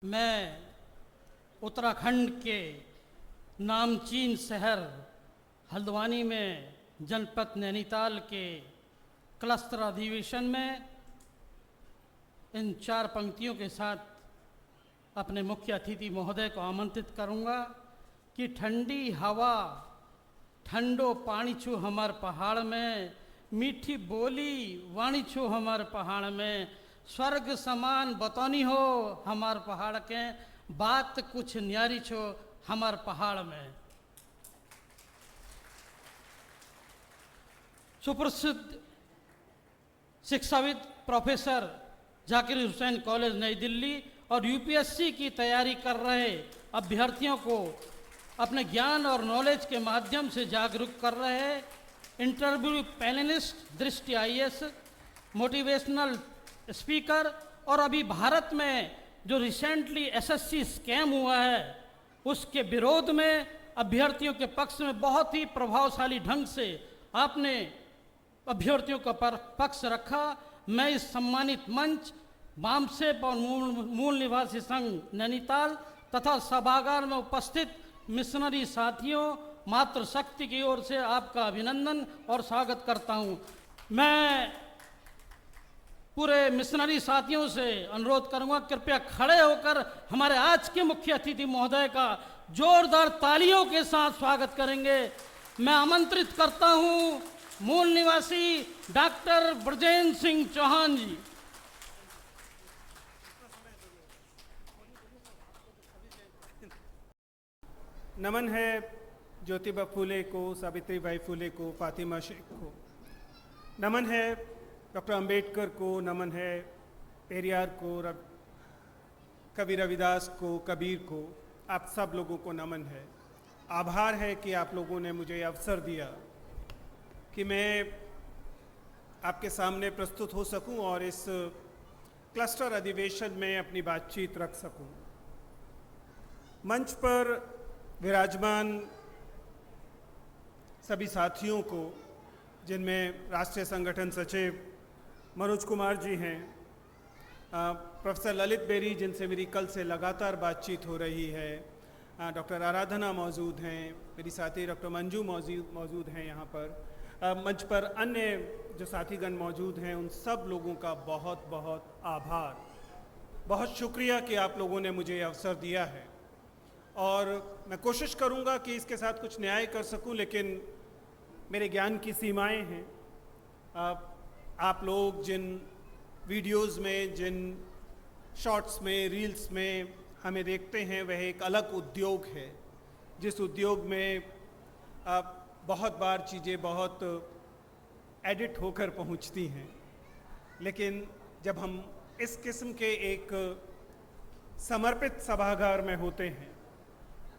मैं उत्तराखंड के नामचीन शहर हल्द्वानी में जनपद नैनीताल के क्लस्टर अधिवेशन में इन 4 पंक्तियों के साथ अपने मुख्य अतिथि महोदय को आमंत्रित करूंगा कि ठंडी हवा ठंडो पानी छू हमार पहाड़ में, मीठी बोली वाणी छू हमार पहाड़ में, स्वर्ग समान बतौनी हो हमार पहाड़ के, बात कुछ न्यारी छो हमार पहाड़ में। सुप्रसिद्ध शिक्षाविद प्रोफेसर जाकिर हुसैन कॉलेज नई दिल्ली और यूपीएससी की तैयारी कर रहे अभ्यर्थियों को अपने ज्ञान और नॉलेज के माध्यम से जागरूक कर रहे इंटरव्यू पैनलिस्ट, दृष्टि आईएएस, मोटिवेशनल स्पीकर और अभी भारत में जो रिसेंटली एसएससी स्कैम हुआ है उसके विरोध में अभ्यर्थियों के पक्ष में बहुत ही प्रभावशाली ढंग से आपने अभ्यर्थियों का पक्ष रखा। मैं इस सम्मानित मंच वामसेप और मूल निवासी संघ नैनीताल तथा सभागार में उपस्थित मिशनरी साथियों, मातृशक्ति की ओर से आपका अभिनंदन और स्वागत करता हूं। मैं पूरे मिशनरी साथियों से अनुरोध करूंगा कृपया खड़े होकर हमारे आज के मुख्य अतिथि महोदय का जोरदार तालियों के साथ स्वागत करेंगे। मैं आमंत्रित करता हूं मूल निवासी डॉक्टर ब्रजेंद्र सिंह चौहान जी। नमन है ज्योतिबा फूले को, सावित्रीबाई फूले को, फातिमा शेख को। नमन है डॉक्टर अंबेडकर को, नमन है पेरियार को, कवि रविदास को, कबीर को। आप सब लोगों को नमन है। आभार है कि आप लोगों ने मुझे अवसर दिया कि मैं आपके सामने प्रस्तुत हो सकूं और इस क्लस्टर अधिवेशन में अपनी बातचीत रख सकूं। मंच पर विराजमान सभी साथियों को, जिनमें राष्ट्रीय संगठन सचिव मनोज कुमार जी हैं, प्रोफेसर ललित बेरी जिनसे मेरी कल से लगातार बातचीत हो रही है, डॉक्टर आराधना मौजूद हैं, मेरी साथी डॉक्टर मंजू मौजूद हैं यहाँ पर, मंच पर अन्य जो साथीगण मौजूद हैं, उन सब लोगों का बहुत बहुत आभार, बहुत शुक्रिया कि आप लोगों ने मुझे अवसर दिया है। और मैं कोशिश करूँगा कि इसके साथ कुछ न्याय कर सकूँ, लेकिन मेरे ज्ञान की सीमाएं हैं। आप लोग जिन वीडियोस में, जिन शॉर्ट्स में, रील्स में हमें देखते हैं, वह एक अलग उद्योग है, जिस उद्योग में बहुत बार चीज़ें बहुत एडिट होकर पहुंचती हैं। लेकिन जब हम इस किस्म के एक समर्पित सभागार में होते हैं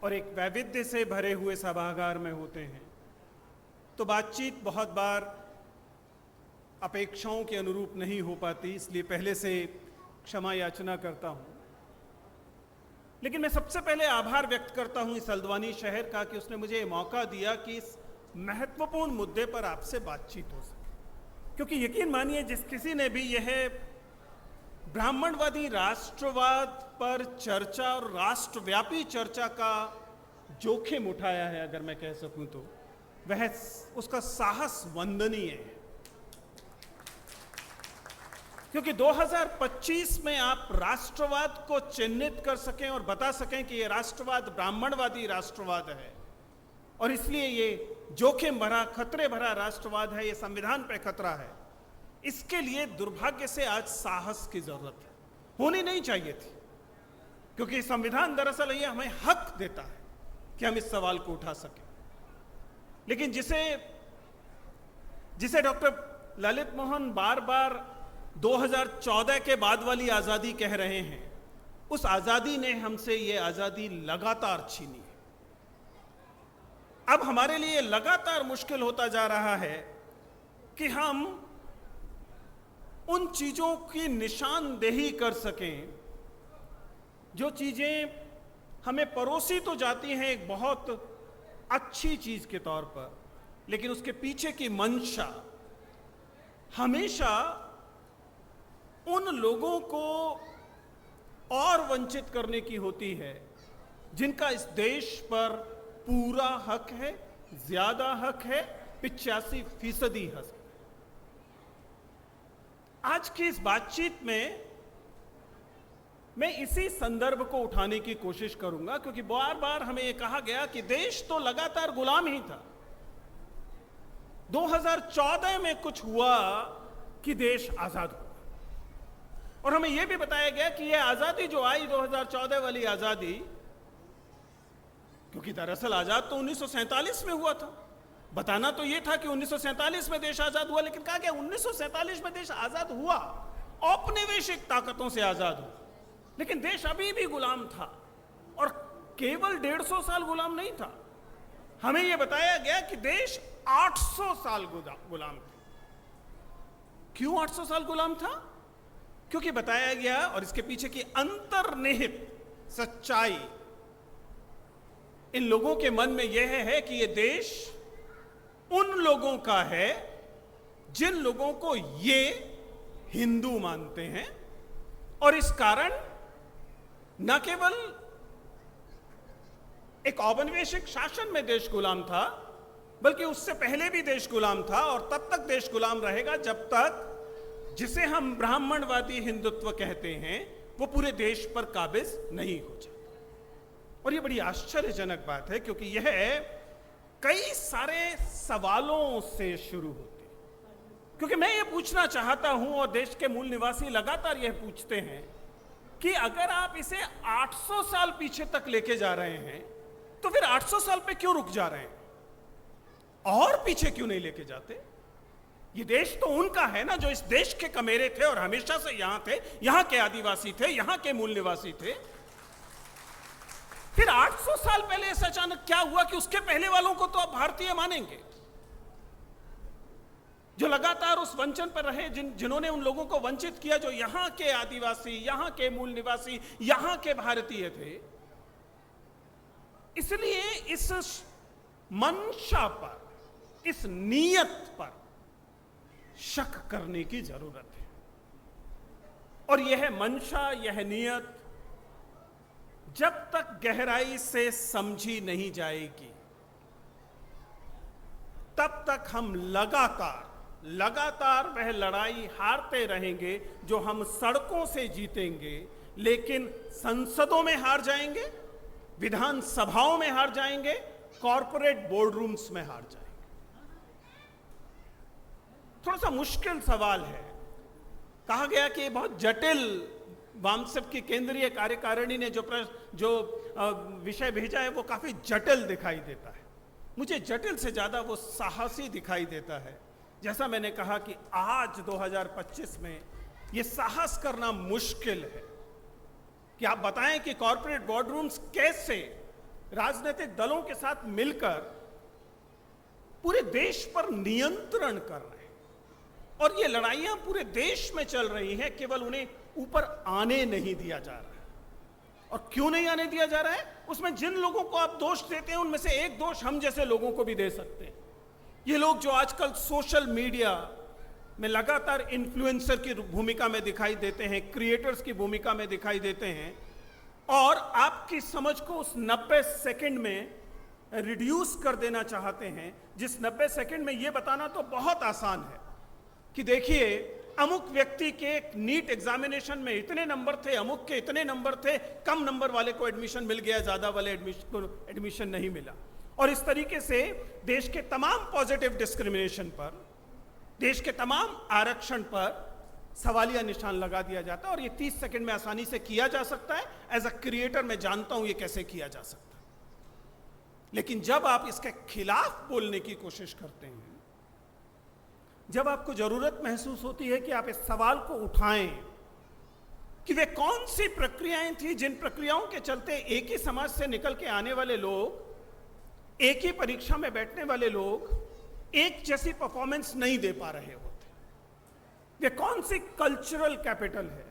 और एक वैविध्य से भरे हुए सभागार में होते हैं, तो बातचीत बहुत बार अपेक्षाओं के अनुरूप नहीं हो पाती, इसलिए पहले से क्षमा याचना करता हूं। लेकिन मैं सबसे पहले आभार व्यक्त करता हूं इस हल्द्वानी शहर का कि उसने मुझे मौका दिया कि इस महत्वपूर्ण मुद्दे पर आपसे बातचीत हो सके। क्योंकि यकीन मानिए, जिस किसी ने भी यह ब्राह्मणवादी राष्ट्रवाद पर चर्चा और राष्ट्रव्यापी चर्चा का जोखिम उठाया है, अगर मैं कह सकूं तो वह उसका साहस वंदनीय है। क्योंकि 2025 में आप राष्ट्रवाद को चिन्हित कर सकें और बता सकें कि यह राष्ट्रवाद ब्राह्मणवादी राष्ट्रवाद है और इसलिए ये जोखिम भरा, खतरे भरा राष्ट्रवाद है, ये संविधान पे खतरा है, इसके लिए दुर्भाग्य से आज साहस की जरूरत है। होनी नहीं चाहिए थी, क्योंकि संविधान दरअसल ये हमें हक देता है कि हम इस सवाल को उठा सकें। लेकिन जिसे डॉक्टर ललित मोहन बार बार 2014 के बाद वाली आजादी कह रहे हैं, उस आजादी ने हमसे ये आजादी लगातार छीनी है। अब हमारे लिए लगातार मुश्किल होता जा रहा है कि हम उन चीजों की निशानदेही कर सकें जो चीजें हमें परोसी तो जाती हैं एक बहुत अच्छी चीज के तौर पर, लेकिन उसके पीछे की मंशा हमेशा उन लोगों को और वंचित करने की होती है जिनका इस देश पर पूरा हक है, ज्यादा हक है, 85% हक। आज की इस बातचीत में मैं इसी संदर्भ को उठाने की कोशिश करूंगा, क्योंकि बार बार हमें यह कहा गया कि देश तो लगातार गुलाम ही था। 2014 में कुछ हुआ कि देश आजाद हुआ, और हमें यह भी बताया गया कि यह आजादी जो आई 2014 वाली आजादी, क्योंकि दरअसल आजाद तो 1947 में हुआ था। बताना तो यह था कि 1947 में देश आजाद हुआ, लेकिन कहा गया 1947 में देश आजाद हुआ, औपनिवेशिक ताकतों से आजाद हुआ, लेकिन देश अभी भी गुलाम था। और केवल 150 साल गुलाम नहीं था, हमें यह बताया गया कि देश 800 साल गुलाम था। क्यों 800 साल गुलाम था? क्योंकि बताया गया, और इसके पीछे की अंतर्निहित सच्चाई इन लोगों के मन में यह है कि यह देश उन लोगों का है जिन लोगों को ये हिंदू मानते हैं, और इस कारण न केवल एक औपनिवेशिक शासन में देश गुलाम था, बल्कि उससे पहले भी देश गुलाम था, और तब तक देश गुलाम रहेगा जब तक जिसे हम ब्राह्मणवादी हिंदुत्व कहते हैं वो पूरे देश पर काबिज नहीं हो जाता। और ये बड़ी आश्चर्यजनक बात है, क्योंकि यह कई सारे सवालों से शुरू होती है। क्योंकि मैं ये पूछना चाहता हूं, और देश के मूल निवासी लगातार यह पूछते हैं कि अगर आप इसे 800 साल पीछे तक लेके जा रहे हैं, तो फिर 800 साल पे क्यों रुक जा रहे हैं, और पीछे क्यों नहीं लेके जाते? ये देश तो उनका है ना, जो इस देश के कमेरे थे और हमेशा से यहां थे, यहां के आदिवासी थे, यहां के मूल निवासी थे। फिर 800 साल पहले ऐसा अचानक क्या हुआ कि उसके पहले वालों को तो आप भारतीय मानेंगे, जो लगातार उस वंचन पर रहे, जिन्होंने उन लोगों को वंचित किया, जो यहां के आदिवासी, यहां के मूल निवासी, यहां के भारतीय थे। इसलिए इस मंशा पर, इस नीयत पर शक करने की जरूरत है। और यह मंशा, यह नीयत जब तक गहराई से समझी नहीं जाएगी, तब तक हम लगातार वह लड़ाई हारते रहेंगे जो हम सड़कों से जीतेंगे, लेकिन संसदों में हार जाएंगे, विधानसभाओं में हार जाएंगे, कॉरपोरेट बोर्डरूम्स में हार जाएंगे। थोड़ा सा मुश्किल सवाल है। कहा गया कि बहुत जटिल, वामसप की केंद्रीय कार्यकारिणी ने जो विषय भेजा है वो काफी जटिल दिखाई देता है। मुझे जटिल से ज्यादा वो साहसी दिखाई देता है। जैसा मैंने कहा कि आज 2025 में ये साहस करना मुश्किल है कि आप बताएं कि कॉरपोरेट बोर्डरूम्स कैसे राजनीतिक दलों के साथ मिलकर पूरे देश पर नियंत्रण कर रहे हैं, और ये लड़ाइयां पूरे देश में चल रही हैं, केवल उन्हें ऊपर आने नहीं दिया जा रहा है। और क्यों नहीं आने दिया जा रहा है? उसमें जिन लोगों को आप दोष देते हैं, उनमें से एक दोष हम जैसे लोगों को भी दे सकते हैं। ये लोग जो आजकल सोशल मीडिया में लगातार इन्फ्लुएंसर की भूमिका में दिखाई देते हैं, क्रिएटर्स की भूमिका में दिखाई देते हैं, और आपकी समझ को उस 90 सेकंड में रिड्यूस कर देना चाहते हैं, जिस 90 सेकंड में यह बताना तो बहुत आसान है कि देखिए अमुक व्यक्ति के नीट एग्जामिनेशन में इतने नंबर थे, अमुक के इतने नंबर थे, कम नंबर वाले को एडमिशन मिल गया, ज्यादा वाले एडमिशन नहीं मिला। और इस तरीके से देश के तमाम पॉजिटिव डिस्क्रिमिनेशन पर, देश के तमाम आरक्षण पर सवालिया निशान लगा दिया जाता है। और ये 30 सेकंड में आसानी से किया जा सकता है। एज अ क्रिएटर मैं जानता हूं ये कैसे किया जा सकता है, लेकिन जब आप इसके खिलाफ बोलने की कोशिश करते हैं, जब आपको जरूरत महसूस होती है कि आप इस सवाल को उठाएं कि वे कौन सी प्रक्रियाएं थी जिन प्रक्रियाओं के चलते एक ही समाज से निकल के आने वाले लोग, एक ही परीक्षा में बैठने वाले लोग एक जैसी परफॉर्मेंस नहीं दे पा रहे होते। वे कौन सी कल्चरल कैपिटल है,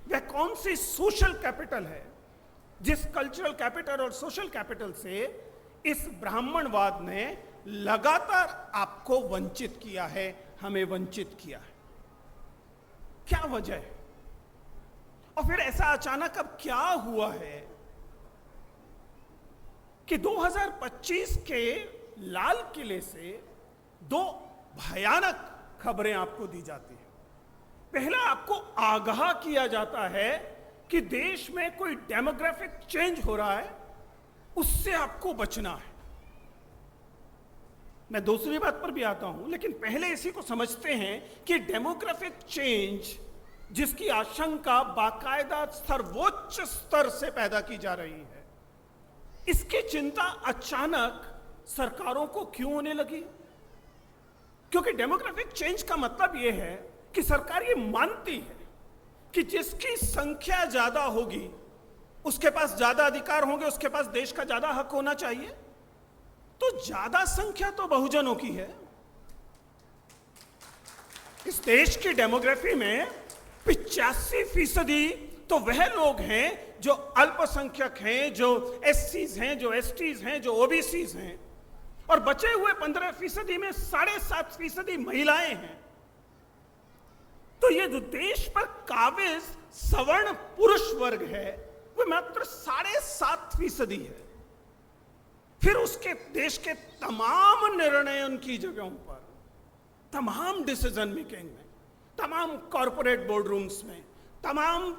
वह कौन सी सोशल कैपिटल है, जिस कल्चरल कैपिटल और सोशल कैपिटल से इस ब्राह्मणवाद ने लगातार आपको वंचित किया है, हमें वंचित किया है। क्या वजह है? और फिर ऐसा अचानक अब क्या हुआ है कि 2025 के लाल किले से दो भयानक खबरें आपको दी जाती हैं। पहला, आपको आगाह किया जाता है कि देश में कोई डेमोग्राफिक चेंज हो रहा है, उससे आपको बचना है। मैं दूसरी बात पर भी आता हूं, लेकिन पहले इसी को समझते हैं कि डेमोग्राफिक चेंज जिसकी आशंका बाकायदा सर्वोच्च स्तर से पैदा की जा रही है, इसकी चिंता अचानक सरकारों को क्यों होने लगी? क्योंकि डेमोग्राफिक चेंज का मतलब यह है कि सरकार ये मानती है कि जिसकी संख्या ज्यादा होगी उसके पास ज्यादा अधिकार होंगे, उसके पास देश का ज्यादा हक होना चाहिए। तो ज्यादा संख्या तो बहुजनों की है। इस देश की डेमोग्राफी में 85% तो वह लोग हैं जो अल्पसंख्यक हैं, जो एससीज हैं, जो एसटीज हैं, जो ओबीसीज हैं, और बचे हुए 15% में 7.5% महिलाएं हैं। तो ये जो देश पर काबिज सवर्ण पुरुष वर्ग है वो मात्र 7.5% है। फिर उसके देश के तमाम निर्णय उनकी जगहों पर, तमाम डिसीजन मेकिंग में, तमाम कॉरपोरेट बोर्ड रूम्स में, तमाम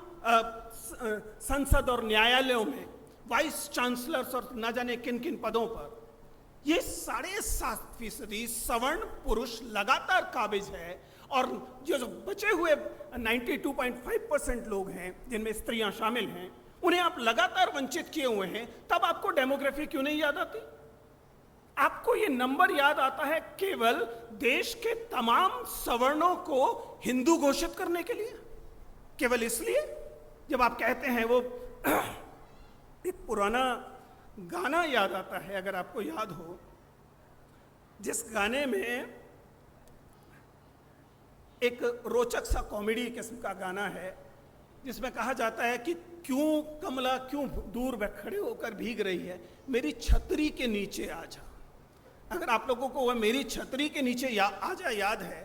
संसद और न्यायालयों में, वाइस चांसलर्स और न जाने किन किन पदों पर ये 7.5% सवर्ण पुरुष लगातार काबिज है। और जो बचे हुए 92.5% लोग हैं जिनमें स्त्रियां शामिल हैं, उन्हें आप लगातार वंचित किए हुए हैं। तब आपको डेमोग्राफी क्यों नहीं याद आती? आपको ये नंबर याद आता है केवल देश के तमाम सवर्णों को हिंदू घोषित करने के लिए, केवल इसलिए। जब आप कहते हैं, वो एक पुराना गाना याद आता है, अगर आपको याद हो, जिस गाने में एक रोचक सा कॉमेडी किस्म का गाना है, जिसमें कहा जाता है कि क्यों कमला क्यों दूर खड़े होकर भीग रही है, मेरी छतरी के नीचे आ जा। अगर आप लोगों को वह मेरी छतरी के नीचे आजा याद है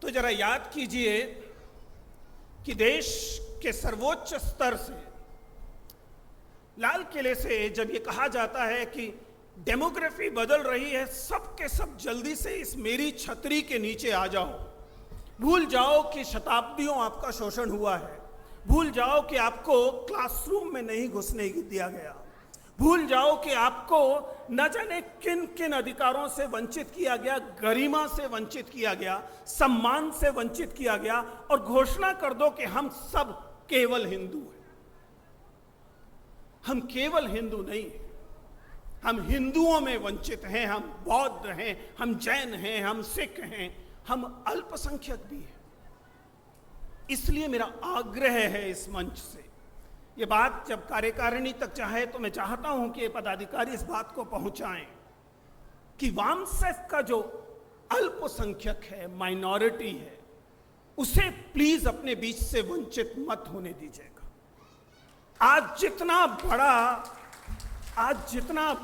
तो जरा याद कीजिए कि देश के सर्वोच्च स्तर से, लाल किले से जब यह कहा जाता है कि डेमोग्राफी बदल रही है, सब के सब जल्दी से इस मेरी छतरी के नीचे आ जाओ, भूल जाओ कि शताब्दियों आपका शोषण हुआ है, भूल जाओ कि आपको क्लासरूम में नहीं घुसने दिया गया, भूल जाओ कि आपको न जाने किन किन अधिकारों से वंचित किया गया, गरिमा से वंचित किया गया, सम्मान से वंचित किया गया, और घोषणा कर दो कि हम सब केवल हिंदू हैं। हम केवल हिंदू नहीं हैं, हम हिंदुओं में वंचित हैं, हम बौद्ध हैं, हम जैन हैं, हम सिख हैं, हम अल्पसंख्यक भी हैं। इसलिए मेरा आग्रह है इस मंच से, ये बात जब कार्यकारिणी तक चाहे तो मैं चाहता हूं कि ये पदाधिकारी इस बात को पहुंचाएं कि वामसेफ का जो अल्पसंख्यक है, माइनॉरिटी है, उसे प्लीज अपने बीच से वंचित मत होने दीजिएगा। आज जितना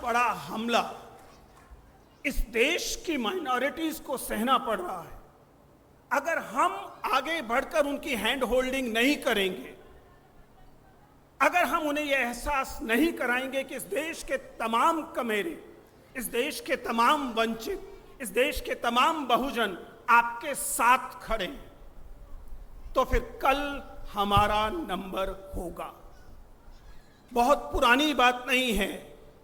बड़ा हमला इस देश की माइनॉरिटीज को सहना पड़ रहा है, अगर हम आगे बढ़कर उनकी हैंड होल्डिंग नहीं करेंगे, अगर हम उन्हें यह एहसास नहीं कराएंगे कि इस देश के तमाम कमेरे, इस देश के तमाम वंचित, इस देश के तमाम बहुजन आपके साथ खड़े हैं, तो फिर कल हमारा नंबर होगा। बहुत पुरानी बात नहीं है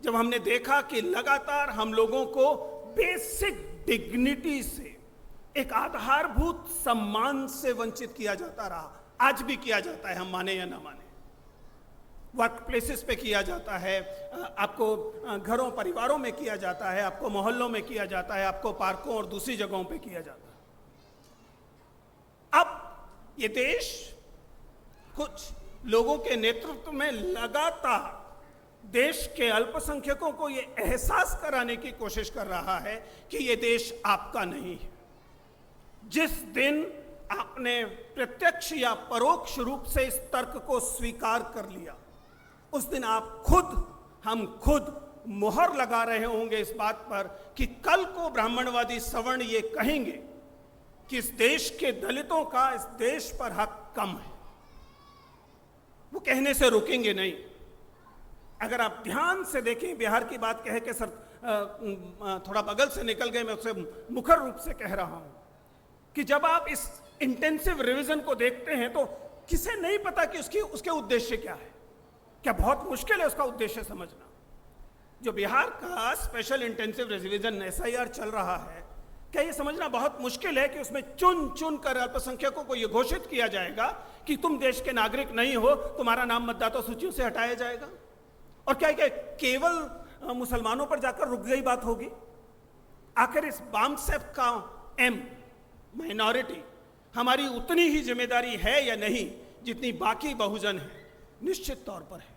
जब हमने देखा कि लगातार हम लोगों को बेसिक डिग्निटी से, एक आधारभूत सम्मान से वंचित किया जाता रहा। आज भी किया जाता है, हम माने या ना माने। वर्क प्लेसेस पे किया जाता है, आपको घरों परिवारों में किया जाता है, आपको मोहल्लों में किया जाता है, आपको पार्कों और दूसरी जगहों पे किया जाता है। अब ये देश कुछ लोगों के नेतृत्व में लगातार देश के अल्पसंख्यकों को ये एहसास कराने की कोशिश कर रहा है कि ये देश आपका नहीं है। जिस दिन आपने प्रत्यक्ष या परोक्ष रूप से इस तर्क को स्वीकार कर लिया, उस दिन हम खुद मुहर लगा रहे होंगे इस बात पर कि कल को ब्राह्मणवादी सवर्ण ये कहेंगे कि इस देश के दलितों का इस देश पर हक कम है, वो कहने से रुकेंगे नहीं। अगर आप ध्यान से देखें, बिहार की बात कह के सर थोड़ा बगल से निकल गए, मैं उससे मुखर रूप से कह रहा हूं कि जब आप इस इंटेंसिव रिवीजन को देखते हैं तो किसे नहीं पता कि उसके उद्देश्य क्या है। क्या बहुत मुश्किल है उसका उद्देश्य समझना। जो बिहार का स्पेशल इंटेंसिव रिवीजन SIR चल रहा है, क्या ये समझना बहुत मुश्किल है कि उसमें चुन चुन कर अल्पसंख्यकों को यह घोषित किया जाएगा कि तुम देश के नागरिक नहीं हो, तुम्हारा नाम मतदाता सूचियों से हटाया जाएगा? और क्या केवल मुसलमानों पर जाकर रुक गई बात होगी? आखिर इस बामसेफ का एम माइनॉरिटी हमारी उतनी ही जिम्मेदारी है या नहीं जितनी बाकी बहुजन है? निश्चित तौर पर है।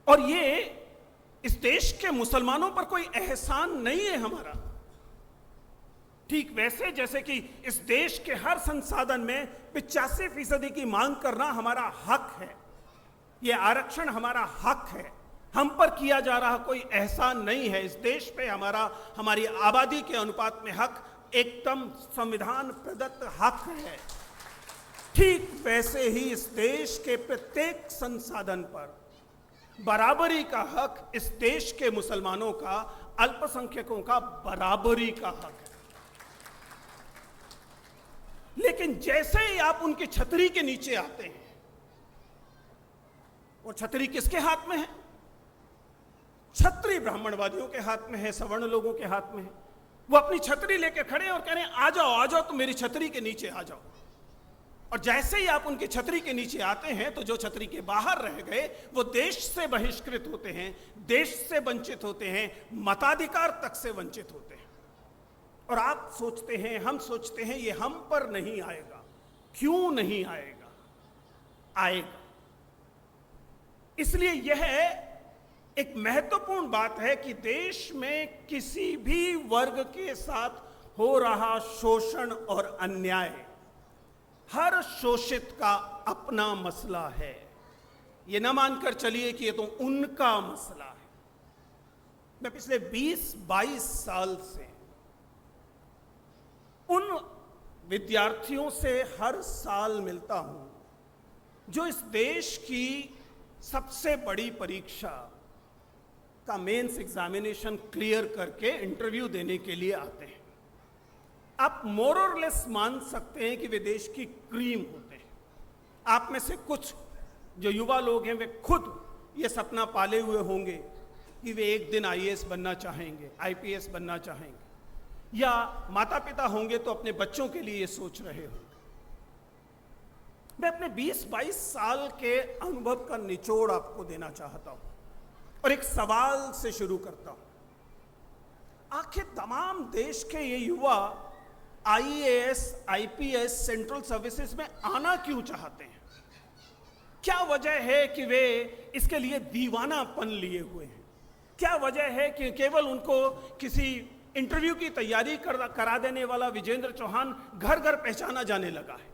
और ये इस देश के मुसलमानों पर कोई एहसान नहीं है हमारा। ठीक वैसे जैसे कि इस देश के हर संसाधन में 85% की मांग करना हमारा हक है, यह आरक्षण हमारा हक है, हम पर किया जा रहा कोई एहसान नहीं है। इस देश पे हमारी आबादी के अनुपात में हक एकदम संविधान प्रदत्त हक है। ठीक वैसे ही इस देश के प्रत्येक संसाधन पर बराबरी का हक इस देश के मुसलमानों का, अल्पसंख्यकों का बराबरी का हक है। लेकिन जैसे ही आप उनकी छतरी के नीचे आते हैं, वो छतरी किसके हाथ में है? छतरी ब्राह्मणवादियों के हाथ में है, सवर्ण लोगों के हाथ में है। वो अपनी छतरी लेके खड़े हैं और कह रहे हैं आ जाओ, आ जाओ, तुम मेरी छतरी के नीचे आ जाओ। और जैसे ही आप उनकी छतरी के नीचे आते हैं तो जो छतरी के बाहर रह गए वो देश से बहिष्कृत होते हैं, देश से वंचित होते हैं, मताधिकार तक से वंचित होते हैं। और आप सोचते हैं, हम सोचते हैं ये हम पर नहीं आएगा। क्यों नहीं आएगा? आएगा। इसलिए यह एक महत्वपूर्ण बात है कि देश में किसी भी वर्ग के साथ हो रहा शोषण और अन्याय, हर शोषित का अपना मसला है। ये ना मानकर चलिए कि ये तो उनका मसला है। मैं पिछले 20-22 साल से उन विद्यार्थियों से हर साल मिलता हूं जो इस देश की सबसे बड़ी परीक्षा का मेंस एग्जामिनेशन क्लियर करके इंटरव्यू देने के लिए आते हैं। आप मोर और लेस मान सकते हैं कि वे देश की क्रीम होते हैं। आप में से कुछ जो युवा लोग हैं वे खुद ये सपना पाले हुए होंगे कि वे एक दिन IAS बनना चाहेंगे, IPS बनना चाहेंगे, या माता पिता होंगे तो अपने बच्चों के लिए ये सोच रहे होंगे। मैं अपने 20-22 साल के अनुभव का निचोड़ आपको देना चाहता हूं और एक सवाल से शुरू करता हूं। आखिर तमाम देश के ये युवा IAS, IPS, सेंट्रल सर्विसेज में आना क्यों चाहते हैं? क्या वजह है कि वे इसके लिए दीवानापन लिए हुए हैं? क्या वजह है कि केवल उनको किसी इंटरव्यू की तैयारी करा देने वाला विजेंद्र चौहान घर घर पहचाना जाने लगा है?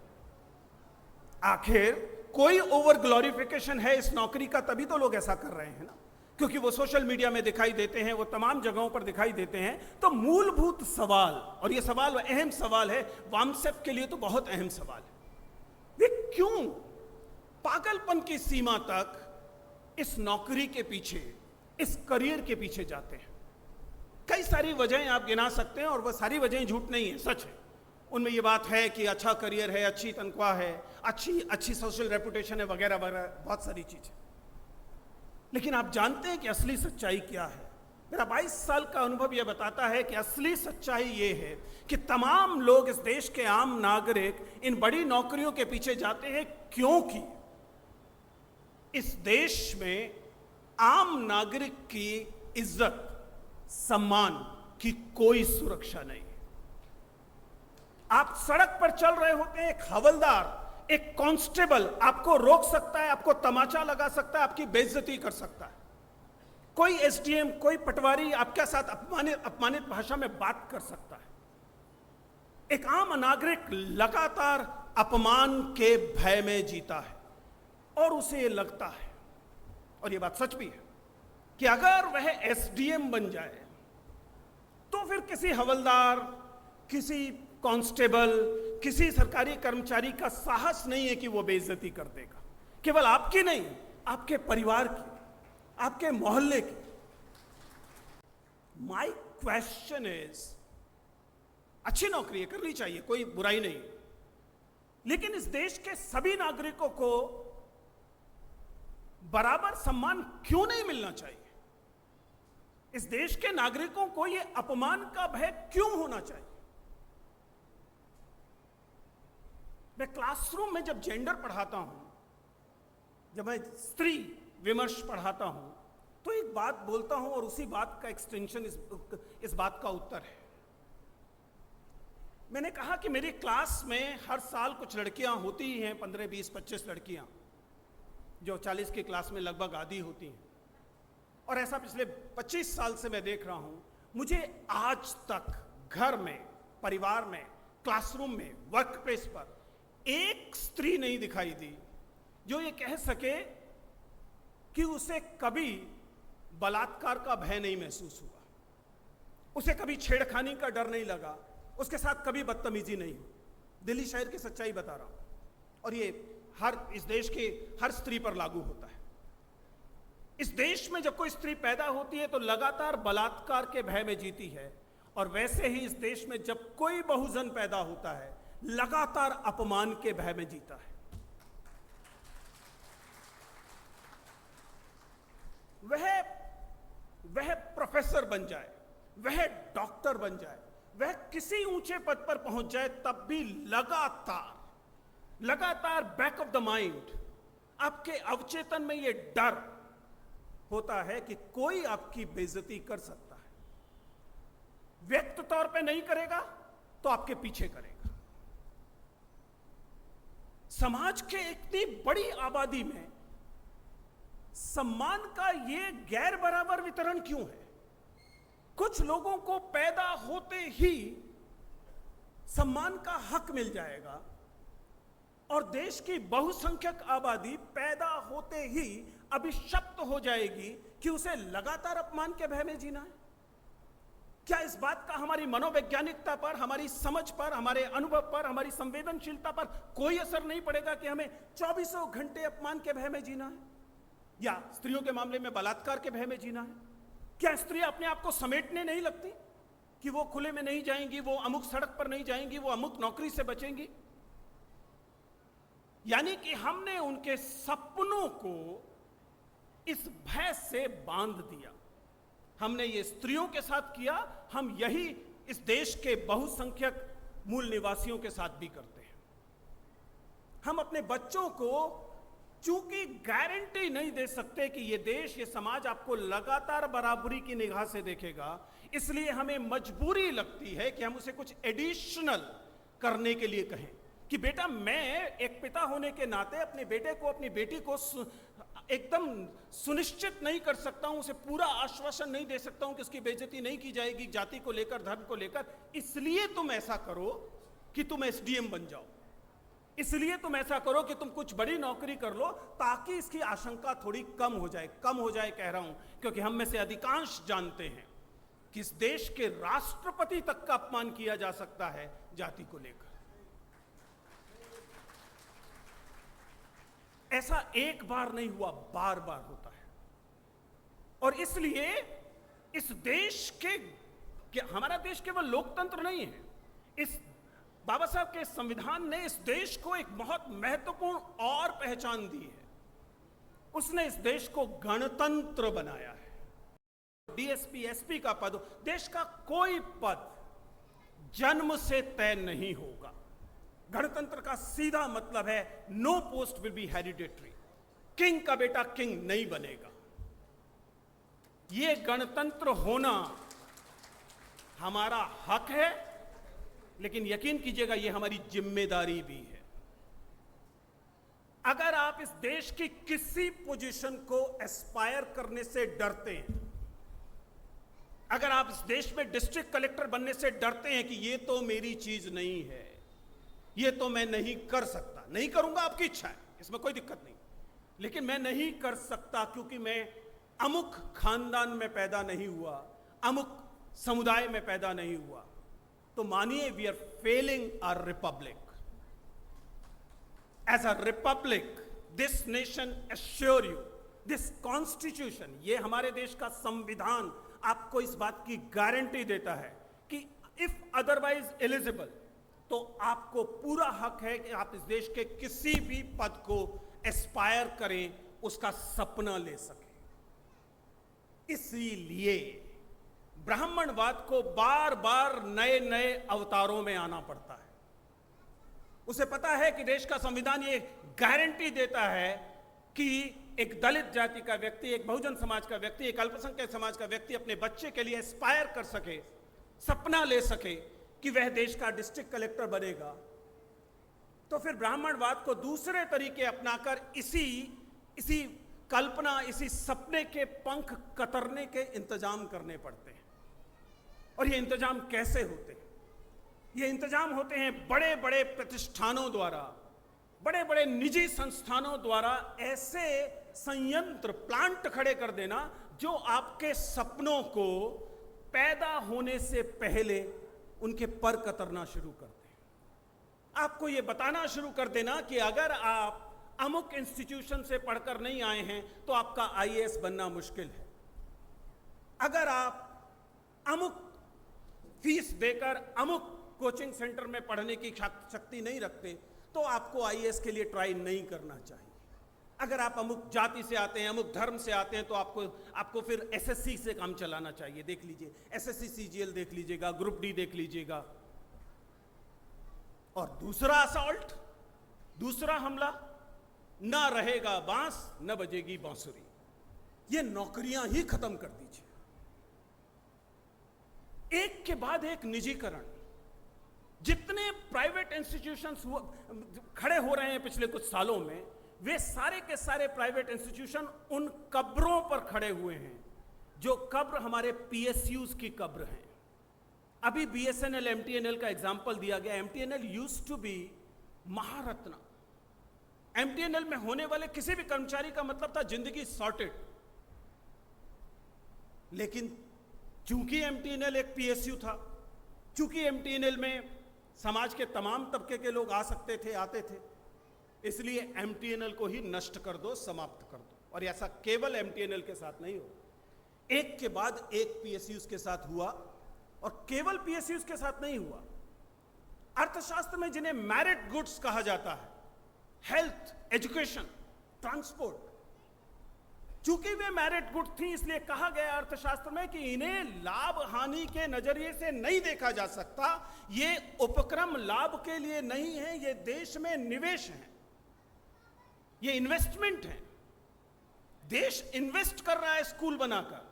आखिर कोई ओवर ग्लोरिफिकेशन है इस नौकरी का, तभी तो लोग ऐसा कर रहे हैं ना, क्योंकि वो सोशल मीडिया में दिखाई देते हैं, वो तमाम जगहों पर दिखाई देते हैं। तो मूलभूत सवाल, और ये सवाल अहम सवाल है, वामसेफ के लिए तो बहुत अहम सवाल है, वे क्यों पागलपन की सीमा तक इस नौकरी के पीछे, इस करियर के पीछे जाते हैं? कई सारी वजहें आप गिना सकते हैं और वह सारी वजहें झूठ नहीं है, सच है। उनमें ये बात है कि अच्छा करियर है, अच्छी तनख्वाह है, अच्छी सोशल रेपुटेशन है, वगैरह वगैरह, बहुत सारी चीजें। लेकिन आप जानते हैं कि असली सच्चाई क्या है? मेरा 22 साल का अनुभव यह बताता है कि असली सच्चाई यह है कि तमाम लोग, इस देश के आम नागरिक, इन बड़ी नौकरियों के पीछे जाते हैं क्योंकि इस देश में आम नागरिक की इज्जत, सम्मान की कोई सुरक्षा नहीं। आप सड़क पर चल रहे होते हैं, एक हवलदार, एक कांस्टेबल आपको रोक सकता है, आपको तमाचा लगा सकता है, आपकी बेइज्जती कर सकता है। कोई SDM, कोई पटवारी आपके साथ अपमानित भाषा में बात कर सकता है। एक आम नागरिक लगातार अपमान के भय में जीता है और उसे ये लगता है, और ये बात सच भी है, कि अगर वह SDM बन जाए तो फिर किसी हवलदार, किसी कांस्टेबल, किसी सरकारी कर्मचारी का साहस नहीं है कि वो बेइज्जती कर देगा, केवल आपकी नहीं, आपके परिवार की, आपके मोहल्ले की। माई क्वेश्चन इज, अच्छी नौकरी है, करनी चाहिए, कोई बुराई नहीं, लेकिन इस देश के सभी नागरिकों को बराबर सम्मान क्यों नहीं मिलना चाहिए? इस देश के नागरिकों को यह अपमान का भय क्यों होना चाहिए? मैं क्लासरूम में जब जेंडर पढ़ाता हूं, जब मैं स्त्री विमर्श पढ़ाता हूं, तो एक बात बोलता हूं और उसी बात का एक्सटेंशन इस बात का उत्तर है। मैंने कहा कि मेरी क्लास में हर साल कुछ लड़कियां होती ही हैं, 15, 20, 25 लड़कियां, जो 40 की क्लास में लगभग आधी होती हैं, और ऐसा पिछले 25 साल से मैं देख रहा हूं। मुझे आज तक घर में, परिवार में, क्लासरूम में, वर्क प्लेस पर एक स्त्री नहीं दिखाई दी जो ये कह सके कि उसे कभी बलात्कार का भय नहीं महसूस हुआ, उसे कभी छेड़खानी का डर नहीं लगा, उसके साथ कभी बदतमीजी नहीं हुई। दिल्ली शहर की सच्चाई बता रहा हूं, और ये इस देश के हर स्त्री पर लागू होता है। इस देश में जब कोई स्त्री पैदा होती है तो लगातार बलात्कार के भय में जीती है, और वैसे ही इस देश में जब कोई बहुजन पैदा होता है लगातार अपमान के भय में जीता है। वह प्रोफेसर बन जाए, वह डॉक्टर बन जाए, वह किसी ऊंचे पद पर पहुंच जाए, तब भी लगातार बैक ऑफ द माइंड आपके अवचेतन में यह डर होता है कि कोई आपकी बेइज्जती कर सकता है। व्यक्त तौर पे नहीं करेगा तो आपके पीछे करेगा। समाज के इतनी बड़ी आबादी में सम्मान का यह गैर बराबर वितरण क्यों है? कुछ लोगों को पैदा होते ही सम्मान का हक मिल जाएगा, और देश की बहुसंख्यक आबादी पैदा होते ही अभिशप्त हो जाएगी कि उसे लगातार अपमान के भय में जीना है। क्या इस बात का हमारी मनोवैज्ञानिकता पर, हमारी समझ पर, हमारे अनुभव पर, हमारी संवेदनशीलता पर कोई असर नहीं पड़ेगा कि हमें 24 घंटे अपमान के भय में जीना है, या स्त्रियों के मामले में बलात्कार के भय में जीना है? क्या स्त्रियां अपने आप को समेटने नहीं लगती कि वो खुले में नहीं जाएंगी, वो अमुक सड़क पर नहीं जाएंगी, वो अमुक नौकरी से बचेंगी? यानी कि हमने उनके सपनों को इस भय से बांध दिया। हमने ये स्त्रियों के साथ किया, हम यही इस देश के बहुसंख्यक मूल निवासियों के साथ भी करते हैं। हम अपने बच्चों को चूंकि गारंटी नहीं दे सकते कि ये देश, ये समाज आपको लगातार बराबरी की निगाह से देखेगा, इसलिए हमें मजबूरी लगती है कि हम उसे कुछ एडिशनल करने के लिए कहें कि बेटा, मैं एक पिता होने के नाते अपने बेटे को, अपनी बेटी को एकदम सुनिश्चित नहीं कर सकता हूं, उसे पूरा आश्वासन नहीं दे सकता हूं कि उसकी बेइज्जती नहीं की जाएगी जाति को लेकर, धर्म को लेकर, इसलिए तुम ऐसा करो कि तुम एसडीएम बन जाओ, इसलिए तुम ऐसा करो कि तुम कुछ बड़ी नौकरी कर लो, ताकि इसकी आशंका थोड़ी कम हो जाए। कम हो जाए कह रहा हूं क्योंकि हम में से अधिकांश जानते हैं कि इस देश के राष्ट्रपति तक का अपमान किया जा सकता है जाति को लेकर। ऐसा एक बार नहीं हुआ, बार बार होता है। और इसलिए इस देश के हमारा देश केवल लोकतंत्र नहीं है, इस बाबा साहब के संविधान ने इस देश को एक बहुत महत्वपूर्ण और पहचान दी है। उसने इस देश को गणतंत्र बनाया है। डीएसपी, एसपी का पद, देश का कोई पद जन्म से तय नहीं होगा। गणतंत्र का सीधा मतलब है no post will be hereditary. King का बेटा किंग नहीं बनेगा। यह गणतंत्र होना हमारा हक है, लेकिन यकीन कीजिएगा यह हमारी जिम्मेदारी भी है। अगर आप इस देश की किसी पोजीशन को एस्पायर करने से डरते हैं, अगर आप इस देश में डिस्ट्रिक्ट कलेक्टर बनने से डरते हैं कि यह तो मेरी चीज नहीं है, यह तो मैं नहीं कर सकता, नहीं करूंगा, आपकी इच्छा है, इसमें कोई दिक्कत नहीं, लेकिन मैं नहीं कर सकता क्योंकि मैं अमुक खानदान में पैदा नहीं हुआ, अमुक समुदाय में पैदा नहीं हुआ, तो मानिए we are failing our republic. As a republic, this nation assure you, this constitution, ये हमारे देश का संविधान आपको इस बात की गारंटी देता है कि इफ अदरवाइज एलिजिबल, तो आपको पूरा हक है कि आप इस देश के किसी भी पद को एस्पायर करें, उसका सपना ले सकें. इसीलिए ब्राह्मणवाद को बार बार नए नए अवतारों में आना पड़ता है. उसे पता है कि देश का संविधान ये गारंटी देता है कि एक दलित जाति का व्यक्ति, एक बहुजन समाज का व्यक्ति, एक अल्पसंख्यक समाज का व्यक्ति अपने बच्चे के लिए एस्पायर कर सके, सपना ले सके कि वह देश का डिस्ट्रिक्ट कलेक्टर बनेगा. तो फिर ब्राह्मणवाद को दूसरे तरीके अपनाकर इसी कल्पना, इसी सपने के पंख कतरने के इंतजाम करने पड़ते हैं. और ये इंतजाम कैसे होते हैं? ये इंतजाम होते हैं बड़े बड़े प्रतिष्ठानों द्वारा, बड़े बड़े निजी संस्थानों द्वारा ऐसे संयंत्र, प्लांट खड़े कर देना जो आपके सपनों को पैदा होने से पहले उनके पर कतरना शुरू कर दें. आपको ये बताना शुरू कर देना कि अगर आप अमुक इंस्टीट्यूशन से पढ़कर नहीं आए हैं तो आपका आईएएस बनना मुश्किल है. अगर आप अमुक फीस देकर अमुक कोचिंग सेंटर में पढ़ने की शक्ति नहीं रखते तो आपको आईएएस के लिए ट्राई नहीं करना चाहिए. अगर आप अमुक जाति से आते हैं, अमुक धर्म से आते हैं, तो आपको फिर एसएससी से काम चलाना चाहिए. देख लीजिए, एसएससी सीजीएल देख लीजिएगा, ग्रुप डी देख लीजिएगा. और दूसरा असॉल्ट, दूसरा हमला, ना रहेगा बांस न बजेगी बांसुरी. ये नौकरियां ही खत्म कर दीजिए. एक के बाद एक निजीकरण. जितने प्राइवेट इंस्टीट्यूशंस खड़े हो रहे हैं पिछले कुछ सालों में, वे सारे के सारे प्राइवेट इंस्टीट्यूशन उन कब्रों पर खड़े हुए हैं जो कब्र हमारे पीएसयूज की कब्र हैं. अभी बीएसएनएल एमटीएनएल का एग्जाम्पल दिया गया. MTNL used to be Maharatna. MTNL में होने वाले किसी भी कर्मचारी का मतलब था जिंदगी सॉर्टेड. लेकिन चूंकि एमटीएनएल एक पीएसयू था, चूंकि एमटीएनएल में समाज के तमाम तबके के लोग आ सकते थे, आते थे, इसलिए एमटीएनएल को ही नष्ट कर दो, समाप्त कर दो. और ऐसा केवल एमटीएनएल के साथ नहीं हो, एक के बाद एक पीएसयूज के साथ हुआ. और केवल पीएसयूज के साथ नहीं हुआ, अर्थशास्त्र में जिन्हें मैरिट गुड्स कहा जाता है, हेल्थ, एजुकेशन, ट्रांसपोर्ट, चूंकि वे मैरिट गुड थी इसलिए कहा गया अर्थशास्त्र में कि इन्हें लाभ हानि के नजरिए से नहीं देखा जा सकता. ये उपक्रम लाभ के लिए नहीं है, ये देश में निवेश है, ये इन्वेस्टमेंट है. देश इन्वेस्ट कर रहा है स्कूल बनाकर.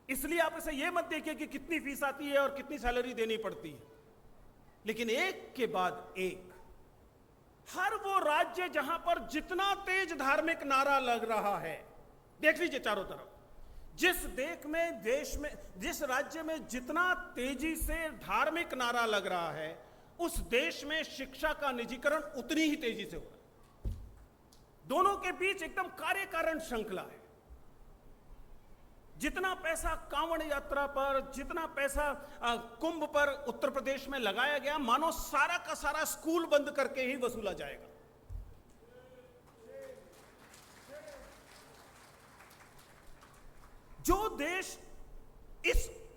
इसलिए आप इसे यह मत देखिए कि कितनी फीस आती है और कितनी सैलरी देनी पड़ती है. लेकिन एक के बाद एक हर वो राज्य जहां पर जितना तेज धार्मिक नारा लग रहा है, देख लीजिए चारों तरफ, जिस राज्य में जितना तेजी से धार्मिक नारा लग रहा है, उस देश में शिक्षा का निजीकरण उतनी ही तेजी से हो रहा है. दोनों के बीच एकदम कार्य कारण श्रृंखला है. जितना पैसा कांवड़ यात्रा पर, जितना पैसा कुंभ पर उत्तर प्रदेश में लगाया गया, मानो सारा का सारा स्कूल बंद करके ही वसूला जाएगा.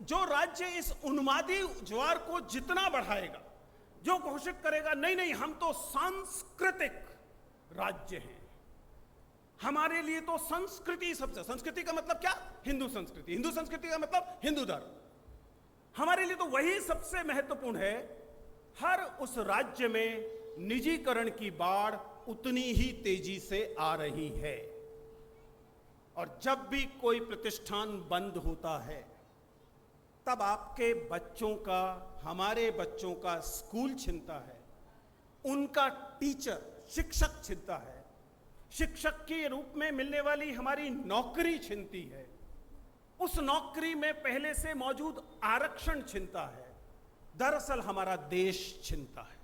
जो राज्य इस उन्मादी ज्वार को जितना बढ़ाएगा, जो घोषित करेगा नहीं नहीं हम तो सांस्कृतिक राज्य हैं, हमारे लिए तो संस्कृति सबसे, संस्कृति का मतलब क्या? हिंदू संस्कृति. हिंदू संस्कृति का मतलब हिंदू धर्म. हमारे लिए तो वही सबसे महत्वपूर्ण है. हर उस राज्य में निजीकरण की बाढ़ उतनी ही तेजी से आ रही है. और जब भी कोई प्रतिष्ठान बंद होता है, तब आपके बच्चों का, हमारे बच्चों का स्कूल छिनता है, उनका टीचर, शिक्षक छिनता है, शिक्षक के रूप में मिलने वाली हमारी नौकरी छिनती है, उस नौकरी में पहले से मौजूद आरक्षण छिनता है. दरअसल हमारा देश छिनता है.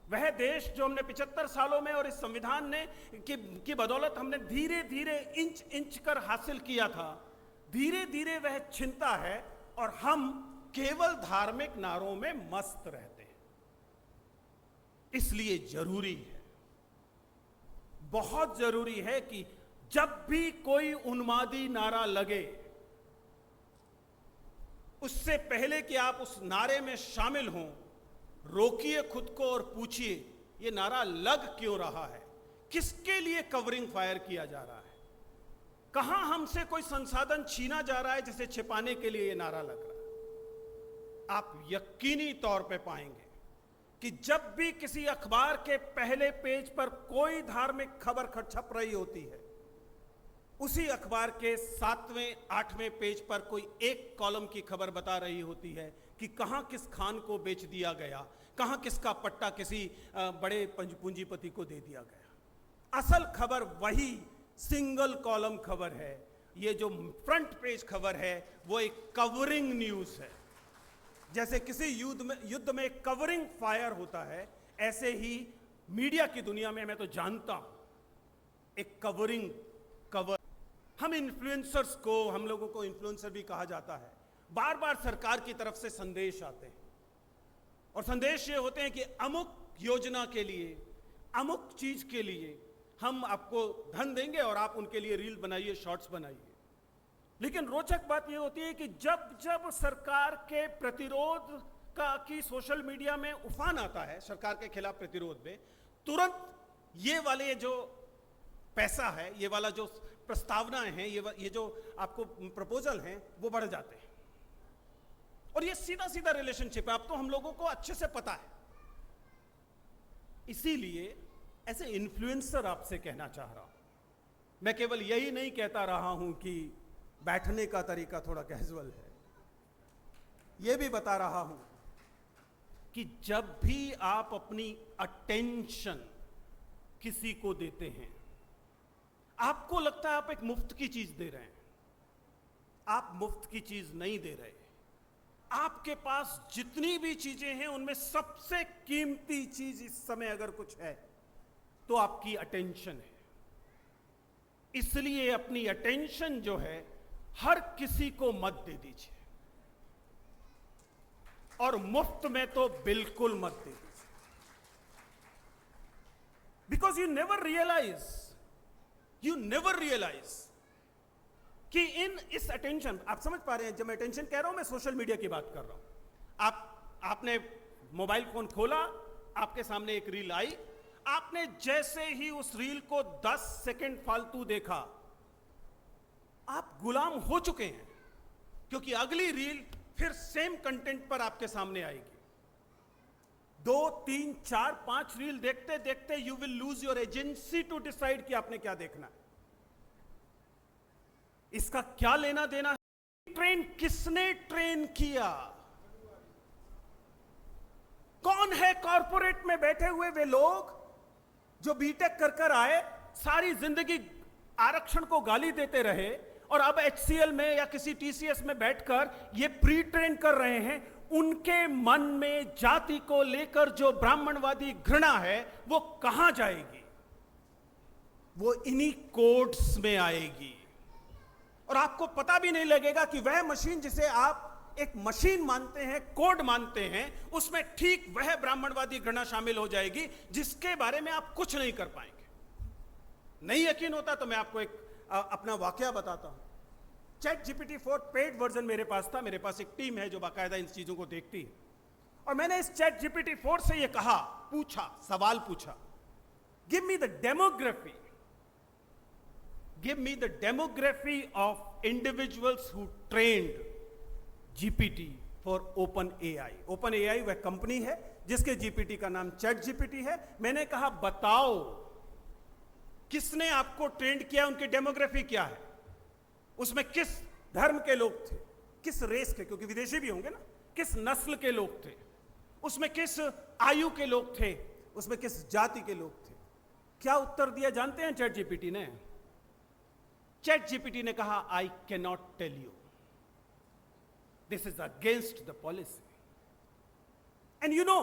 वह देश जो हमने 75 सालों में और इस संविधान ने की बदौलत हमने धीरे धीरे इंच इंच कर हासिल किया था, धीरे धीरे वह छिनता है. और हम केवल धार्मिक नारों में मस्त रहते हैं। इसलिए जरूरी है, बहुत जरूरी है कि जब भी कोई उन्मादी नारा लगे, उससे पहले कि आप उस नारे में शामिल हों, रोकिए खुद को और पूछिए ये नारा लग क्यों रहा है, किसके लिए कवरिंग फायर किया जा रहा है, कहां हमसे कोई संसाधन छीना जा रहा है जिसे छिपाने के लिए ये नारा लग रहा है। आप यकीनी तौर पे पाएंगे कि जब भी किसी अखबार के पहले पेज पर कोई धार्मिक खबर छप रही होती है, उसी अखबार के 7वें 8वें पेज पर कोई एक कॉलम की खबर बता रही होती है कि कहां किस खान को बेच दिया गया, कहां किसका पट्टा किसी बड़े पूंजीपति को दे दिया गया। असल खबर वही सिंगल कॉलम खबर है। ये जो फ्रंट पेज खबर है वो एक कवरिंग न्यूज है। जैसे किसी युद्ध में कवरिंग फायर होता है, ऐसे ही मीडिया की दुनिया में मैं तो जानता हूं एक कवरिंग कवर। हम इन्फ्लुएंसर्स को, हम लोगों को इन्फ्लुएंसर भी कहा जाता है, बार बार सरकार की तरफ से संदेश आते हैं और संदेश ये होते हैं कि अमुक योजना के लिए, अमुक चीज के लिए हम आपको धन देंगे और आप उनके लिए रील बनाइए, शॉर्ट्स बनाइए। लेकिन रोचक बात यह होती है कि जब जब सरकार के प्रतिरोध की सोशल मीडिया में उफान आता है, सरकार के खिलाफ प्रतिरोध में, तुरंत ये वाले जो पैसा है, ये वाला जो प्रस्तावनाएं हैं, ये जो आपको प्रपोजल हैं, वो बढ़ जाते हैं। और ये सीधा सीधा रिलेशनशिप है, अब तो हम लोगों को अच्छे से पता है। इसीलिए ऐसे इन्फ्लुएंसर आपसे कहना चाह रहा हूं, मैं केवल यही नहीं कहता रहा हूं कि बैठने का तरीका थोड़ा कैजुअल है, यह भी बता रहा हूं कि जब भी आप अपनी अटेंशन किसी को देते हैं, आपको लगता है आप एक मुफ्त की चीज दे रहे हैं। आप मुफ्त की चीज नहीं दे रहे। आपके पास जितनी भी चीजें हैं उनमें सबसे कीमती चीज इस समय अगर कुछ है तो आपकी अटेंशन है। इसलिए अपनी अटेंशन जो है हर किसी को मत दे दीजिए, और मुफ्त में तो बिल्कुल मत दे दीजिए। बिकॉज यू नेवर रियलाइज कि इस अटेंशन, आप समझ पा रहे हैं, जब मैं अटेंशन कह रहा हूं मैं सोशल मीडिया की बात कर रहा हूं। आपने मोबाइल फोन खोला, आपके सामने एक रील आई, आपने जैसे ही उस रील को 10 सेकंड फालतू देखा, आप गुलाम हो चुके हैं, क्योंकि अगली रील फिर सेम कंटेंट पर आपके सामने आएगी। 2, 3, 4, 5 रील देखते देखते you will lose your agency to decide कि आपने क्या देखना है। इसका क्या लेना देना है? ट्रेन किसने ट्रेन किया? कौन है कॉर्पोरेट में बैठे हुए वे लोग जो बीटेक कर आए, सारी जिंदगी आरक्षण को गाली देते रहे, और अब HCL में या किसी TCS में बैठकर ये प्री ट्रेन कर रहे हैं? उनके मन में जाति को लेकर जो ब्राह्मणवादी घृणा है वो कहां जाएगी? वो इन्हीं कोड्स में आएगी, और आपको पता भी नहीं लगेगा कि वह मशीन जिसे आप एक मशीन मानते हैं, कोड मानते हैं, उसमें ठीक वह ब्राह्मणवादी घृणा शामिल हो जाएगी जिसके बारे में आप कुछ नहीं कर पाएंगे। नहीं यकीन होता तो मैं आपको एक अपना वाकया बताता हूं। ChatGPT-4 पेड वर्जन मेरे पास था। मेरे पास एक टीम है जो बाकायदा इन चीजों को देखती है, और मैंने इस ChatGPT-4 से यह कहा, सवाल पूछा, give me the demography of individuals who trained GPT for OpenAI। OpenAI वह कंपनी है जिसके GPT का नाम ChatGPT है। मैंने कहा बताओ किसने आपको ट्रेंड किया, उनकी डेमोग्राफी क्या है, उसमें किस धर्म के लोग थे, किस रेस के, क्योंकि विदेशी भी होंगे ना, किस नस्ल के लोग थे, उसमें किस आयु के लोग थे, उसमें किस जाति के लोग थे। क्या उत्तर दिया जानते हैं ChatGPT ने? ChatGPT ने कहा I can not tell you, this is against the policy. And you know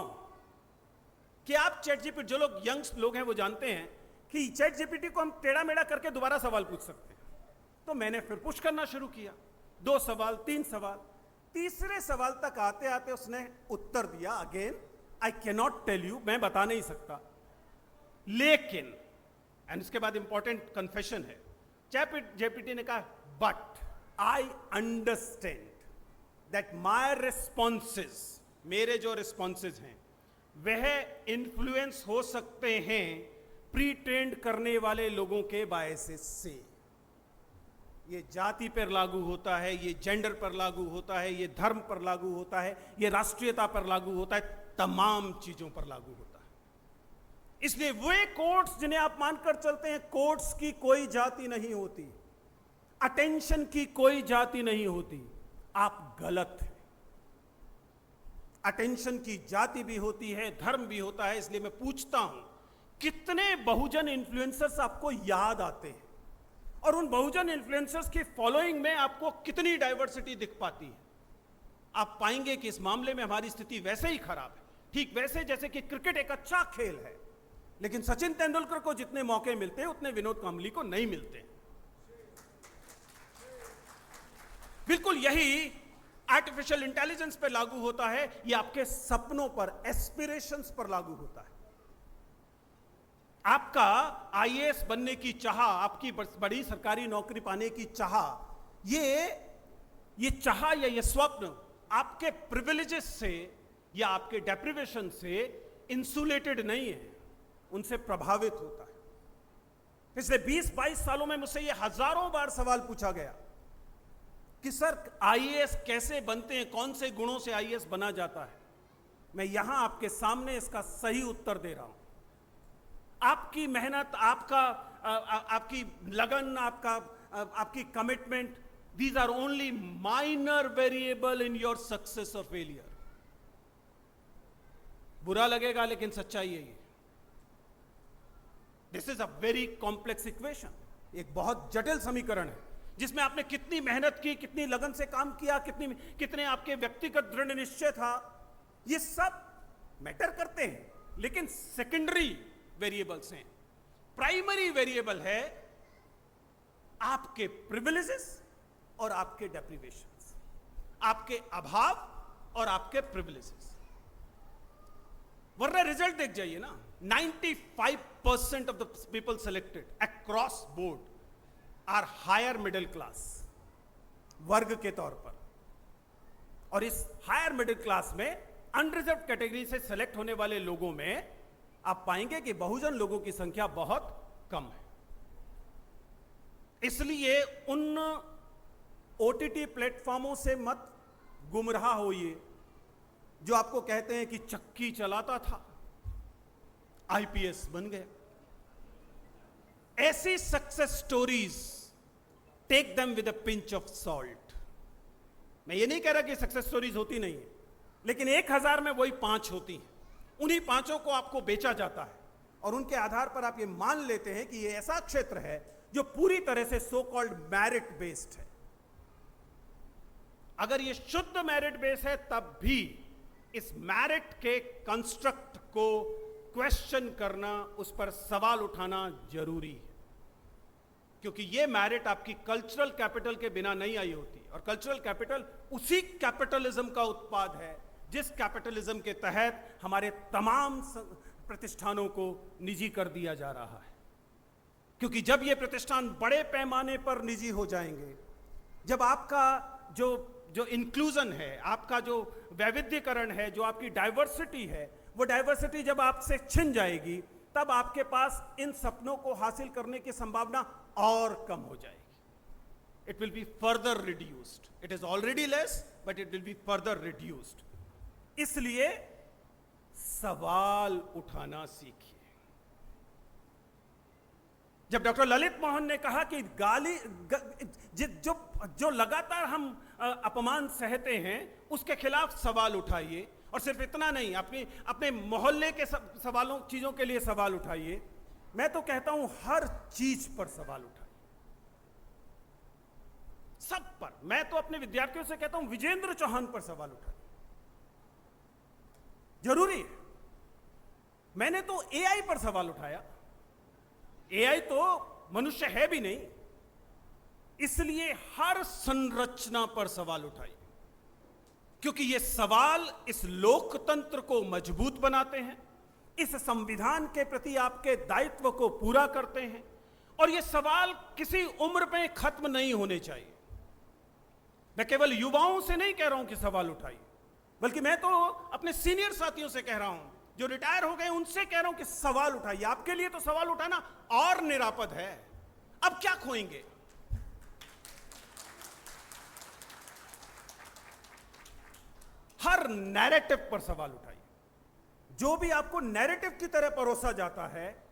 कि आप ChatGPT, जो लोग यंग लोग हैं वो जानते हैं कि ChatGPT को हम टेढ़ा मेढ़ा करके दोबारा सवाल पूछ सकते हैं। तो मैंने फिर पुश करना शुरू किया, 2 सवाल, 3 सवाल। तीसरे सवाल तक आते आते उसने उत्तर दिया, again I cannot tell you, मैं बता नहीं सकता, लेकिन, एंड इसके बाद इंपॉर्टेंट कन्फेशन है, जेपीटी ने कहा but I understand that my responses, मेरे जो रिस्पॉन्सेस हैं वह इन्फ्लुएंस हो सकते हैं प्री ट्रेंड करने वाले लोगों के बायसेस से। ये जाति पर लागू होता है, ये जेंडर पर लागू होता है, ये धर्म पर लागू होता है, ये राष्ट्रीयता पर लागू होता है, तमाम चीजों पर लागू होता है। इसलिए वे कोर्ट्स जिन्हें आप मानकर चलते हैं कोर्ट्स की कोई जाति नहीं होती, अटेंशन की कोई जाति नहीं होती, आप गलत हैं। अटेंशन की जाति भी होती है, धर्म भी होता है। इसलिए मैं पूछता हूं, कितने बहुजन इन्फ्लुएंसर्स आपको याद आते हैं और उन बहुजन इन्फ्लुएंसर्स की फॉलोइंग में आपको कितनी डाइवर्सिटी दिख पाती है? आप पाएंगे कि इस मामले में हमारी स्थिति वैसे ही खराब है, ठीक वैसे जैसे कि क्रिकेट एक अच्छा खेल है, लेकिन सचिन तेंदुलकर को जितने मौके मिलते हैं उतने विनोद कांबली को नहीं मिलते। बिल्कुल यही आर्टिफिशियल इंटेलिजेंस पर लागू होता है, ये आपके सपनों पर, एस्पिरेशंस पर लागू होता है। आपका आईएएस बनने की चाह, आपकी बड़ी सरकारी नौकरी पाने की चाह, ये चाह या ये स्वप्न आपके प्रिविलेजेस से या आपके डेप्रिवेशन से इंसुलेटेड नहीं है, उनसे प्रभावित होता है। पिछले 20-22 सालों में मुझसे ये हजारों बार सवाल पूछा गया कि सर आईएएस कैसे बनते हैं, कौन से गुणों से आईएएस बना जाता है। मैं यहां आपके सामने इसका सही उत्तर दे रहा हूं। आपकी मेहनत, आपकी लगन, आपकी commitment, these are only minor variable in your success और फेलियर। बुरा लगेगा लेकिन सच्चाई है ये। This is a very complex equation, एक बहुत जटिल समीकरण है जिसमें आपने कितनी मेहनत की, कितनी लगन से काम किया, कितने आपके व्यक्तिगत दृढ़ निश्चय था, ये सब मैटर करते हैं, लेकिन सेकेंडरी वेरिएबल्स हैं। प्राइमरी वेरिएबल है आपके प्रिविलेजेस और आपके डेप्रिवेशंस, आपके अभाव और आपके प्रिविलेजेस। वरना रिजल्ट देख जाइए ना, 95% of the people selected across board are higher middle class वर्ग के तौर पर, और इस हायर मिडिल क्लास में अनरिजर्व कैटेगरी से सेलेक्ट होने वाले लोगों में आप पाएंगे कि बहुजन लोगों की संख्या बहुत कम है। इसलिए उन ओटीटी प्लेटफॉर्मों से मत गुमराह होइए जो आपको कहते हैं कि चक्की चलाता था, आईपीएस बन गया। ऐसी success stories take them with a pinch of salt. मैं ये नहीं कह रहा कि सक्सेस स्टोरीज होती नहीं है, लेकिन 1000 में वही 5 होती हैं। उन्हीं 5 को आपको बेचा जाता है और उनके आधार पर आप ये मान लेते हैं कि ये ऐसा क्षेत्र है जो पूरी तरह से सो कॉल्ड मेरिट बेस्ड है। अगर ये शुद्ध मेरिट बेस है तब भी इस मेरिट के कंस्ट्रक्ट को क्वेश्चन करना, उस पर सवाल उठाना जरूरी है, क्योंकि ये मेरिट आपकी कल्चरल कैपिटल के बिना नहीं आई होती, और कल्चरल कैपिटल उसी कैपिटलिज्म का उत्पाद है जिस कैपिटलिज्म के तहत हमारे तमाम प्रतिष्ठानों को निजी कर दिया जा रहा है। क्योंकि जब ये प्रतिष्ठान बड़े पैमाने पर निजी हो जाएंगे, जब आपका जो इंक्लूजन है, आपका जो वैविध्यकरण है, जो आपकी डाइवर्सिटी है, वो डाइवर्सिटी जब आपसे छिन जाएगी, तब आपके पास इन सपनों को हासिल करने की संभावना और कम हो जाएगी। It will be further reduced. It is already less, but it will be further reduced. इसलिए सवाल उठाना सीखिए। जब डॉक्टर ललित मोहन ने कहा कि जो लगातार हम अपमान सहते हैं उसके खिलाफ सवाल उठाइए, और सिर्फ इतना नहीं, अपने मोहल्ले के चीजों के लिए सवाल उठाइए। मैं तो कहता हूं हर चीज पर सवाल उठाइए, सब पर। मैं तो अपने विद्यार्थियों से कहता हूं विजेंद्र चौहान पर सवाल उठाइए, जरूरी है। मैंने तो एआई पर सवाल उठाया, एआई तो मनुष्य है भी नहीं, इसलिए हर संरचना पर सवाल उठाइए। क्योंकि ये सवाल इस लोकतंत्र को मजबूत बनाते हैं, इस संविधान के प्रति आपके दायित्व को पूरा करते हैं, और ये सवाल किसी उम्र में खत्म नहीं होने चाहिए। मैं केवल युवाओं से नहीं कह रहा हूं कि सवाल उठाइए, बल्कि मैं तो अपने सीनियर साथियों से कह रहा हूं, जो रिटायर हो गए उनसे कह रहा हूं कि सवाल उठाइए। आपके लिए तो सवाल उठाना और निरापद है। अब क्या खोएंगे? हर नैरेटिव पर सवाल उठाइए। जो भी आपको नैरेटिव की तरह परोसा जाता है,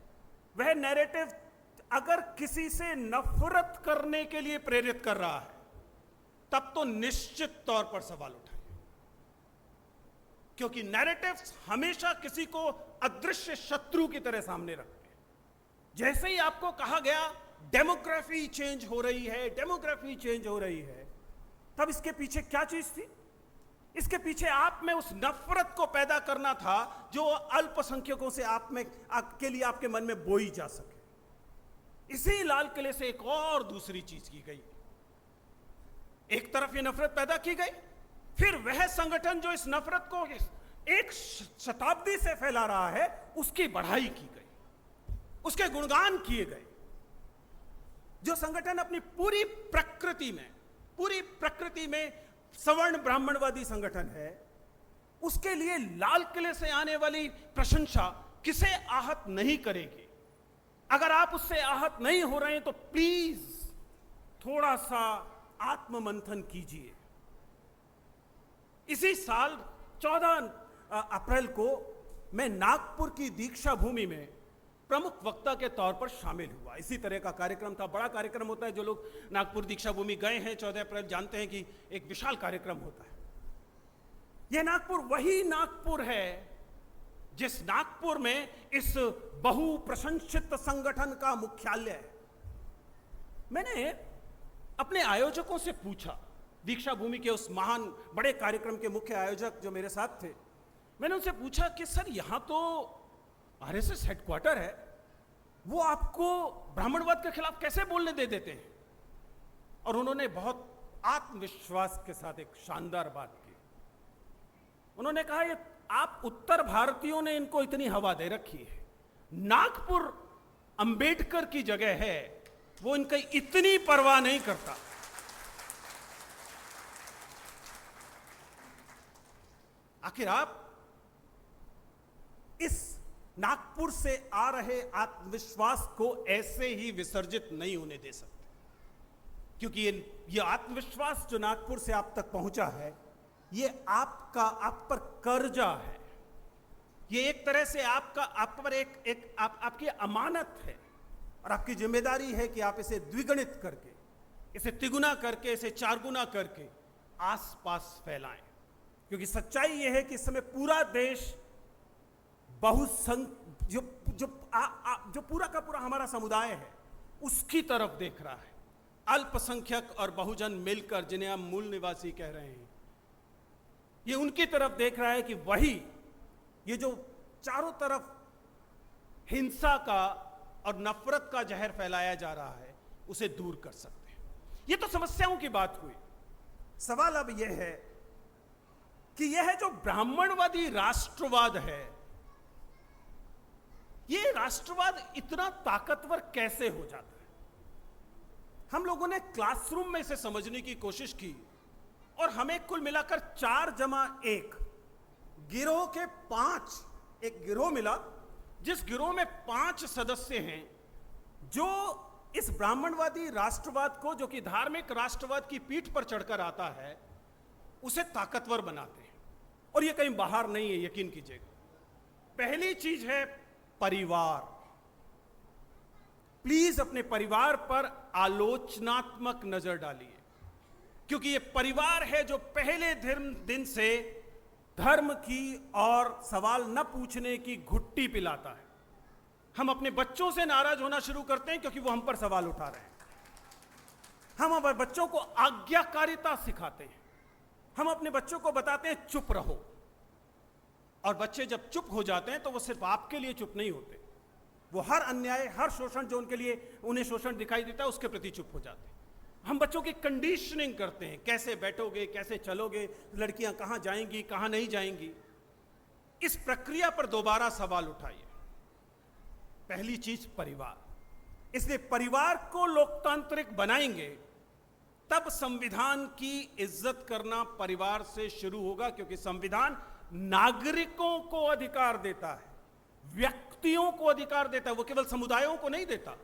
वह नैरेटिव अगर किसी से नफरत करने के लिए प्रेरित कर रहा है, तब तो निश्चित तौर पर सवाल उठाइए। क्योंकि नैरेटिव्स हमेशा किसी को अदृश्य शत्रु की तरह सामने रखते हैं। जैसे ही आपको कहा गया डेमोग्राफी चेंज हो रही है, डेमोग्राफी चेंज हो रही है, तब इसके पीछे क्या चीज थी? इसके पीछे आप में उस नफरत को पैदा करना था जो अल्पसंख्यकों से आप में के लिए आपके मन में बोई जा सके। इसी लाल किले से एक और दूसरी चीज की गई। एक तरफ ये नफरत पैदा की गई, फिर वह संगठन जो इस नफरत को एक शताब्दी से फैला रहा है, उसकी बढ़ाई की गई, उसके गुणगान किए गए। जो संगठन अपनी पूरी प्रकृति में सवर्ण ब्राह्मणवादी संगठन है, उसके लिए लाल किले से आने वाली प्रशंसा किसे आहत नहीं करेगी। अगर आप उससे आहत नहीं हो रहे हैं तो प्लीज थोड़ा सा आत्ममंथन कीजिए। इसी साल 14 अप्रैल को मैं नागपुर की दीक्षा भूमि में प्रमुख वक्ता के तौर पर शामिल हुआ। इसी तरह का कार्यक्रम था। बड़ा कार्यक्रम होता है। जो लोग नागपुर दीक्षा भूमि गए हैं 14 अप्रैल जानते हैं कि एक विशाल कार्यक्रम होता है। यह नागपुर वही नागपुर है जिस नागपुर में इस बहुप्रशंसित संगठन का मुख्यालय है। मैंने अपने आयोजकों से पूछा, दीक्षा भूमि के उस महान बड़े कार्यक्रम के मुख्य आयोजक जो मेरे साथ थे, मैंने उनसे पूछा कि सर यहां तो आरएसएस हेडक्वार्टर है, वो आपको ब्राह्मणवाद के खिलाफ कैसे बोलने दे देते हैं? और उन्होंने बहुत आत्मविश्वास के साथ एक शानदार बात की। उन्होंने कहा ये आप उत्तर भारतीयों ने इनको इतनी हवा दे रखी है, नागपुर अंबेडकर की जगह है, वो इनकी इतनी परवाह नहीं करता। आखिर आप इस नागपुर से आ रहे आत्मविश्वास को ऐसे ही विसर्जित नहीं होने दे सकते, क्योंकि ये आत्मविश्वास जो नागपुर से आप तक पहुंचा है, ये आप पर कर्जा है। ये एक तरह से आप पर आपकी अमानत है, और आपकी जिम्मेदारी है कि आप इसे द्विगुणित करके, इसे तिगुना करके, इसे चारगुना करके आसपास फैलाएं। क्योंकि सच्चाई यह है कि इस समय पूरा देश जो पूरा का पूरा हमारा समुदाय है, उसकी तरफ देख रहा है। अल्पसंख्यक और बहुजन मिलकर, जिन्हें हम मूल निवासी कह रहे हैं, ये उनकी तरफ देख रहा है कि वही ये जो चारों तरफ हिंसा का और नफरत का जहर फैलाया जा रहा है, उसे दूर कर सकते हैं। ये तो समस्याओं की बात हुई। सवाल अब यह है कि यह जो ब्राह्मणवादी राष्ट्रवाद है, ये राष्ट्रवाद इतना ताकतवर कैसे हो जाता है? हम लोगों ने क्लासरूम में इसे समझने की कोशिश की, और हमें कुल मिलाकर 4+1 गिरोह के 5 एक गिरोह मिला, जिस गिरोह में 5 सदस्य हैं जो इस ब्राह्मणवादी राष्ट्रवाद को, जो कि धार्मिक राष्ट्रवाद की पीठ पर चढ़कर आता है, उसे ताकतवर बनाते हैं। और ये कहीं बाहर नहीं है, यकीन कीजिएगा। पहली चीज है परिवार। प्लीज अपने परिवार पर आलोचनात्मक नजर डालिए, क्योंकि ये परिवार है जो पहले दिन से धर्म की और सवाल न पूछने की घुट्टी पिलाता है। हम अपने बच्चों से नाराज होना शुरू करते हैं क्योंकि वो हम पर सवाल उठा रहे हैं। हम अपने बच्चों को आज्ञाकारिता सिखाते हैं। हम अपने बच्चों को बताते हैं चुप रहो, और बच्चे जब चुप हो जाते हैं तो वो सिर्फ आपके लिए चुप नहीं होते, वो हर अन्याय, हर शोषण जो उनके लिए उन्हें शोषण दिखाई देता है, उसके प्रति चुप हो जाते हैं। हम बच्चों की कंडीशनिंग करते हैं, कैसे बैठोगे, कैसे चलोगे, लड़कियां कहां जाएंगी, कहां नहीं जाएंगी। इस प्रक्रिया पर दोबारा सवाल उठाइए। पहली चीज परिवार, इसलिए परिवार को लोकतांत्रिक बनाएंगे तब संविधान की इज्जत करना परिवार से शुरू होगा, क्योंकि संविधान नागरिकों को अधिकार देता है, व्यक्तियों को अधिकार देता है, वो केवल समुदायों को नहीं देता।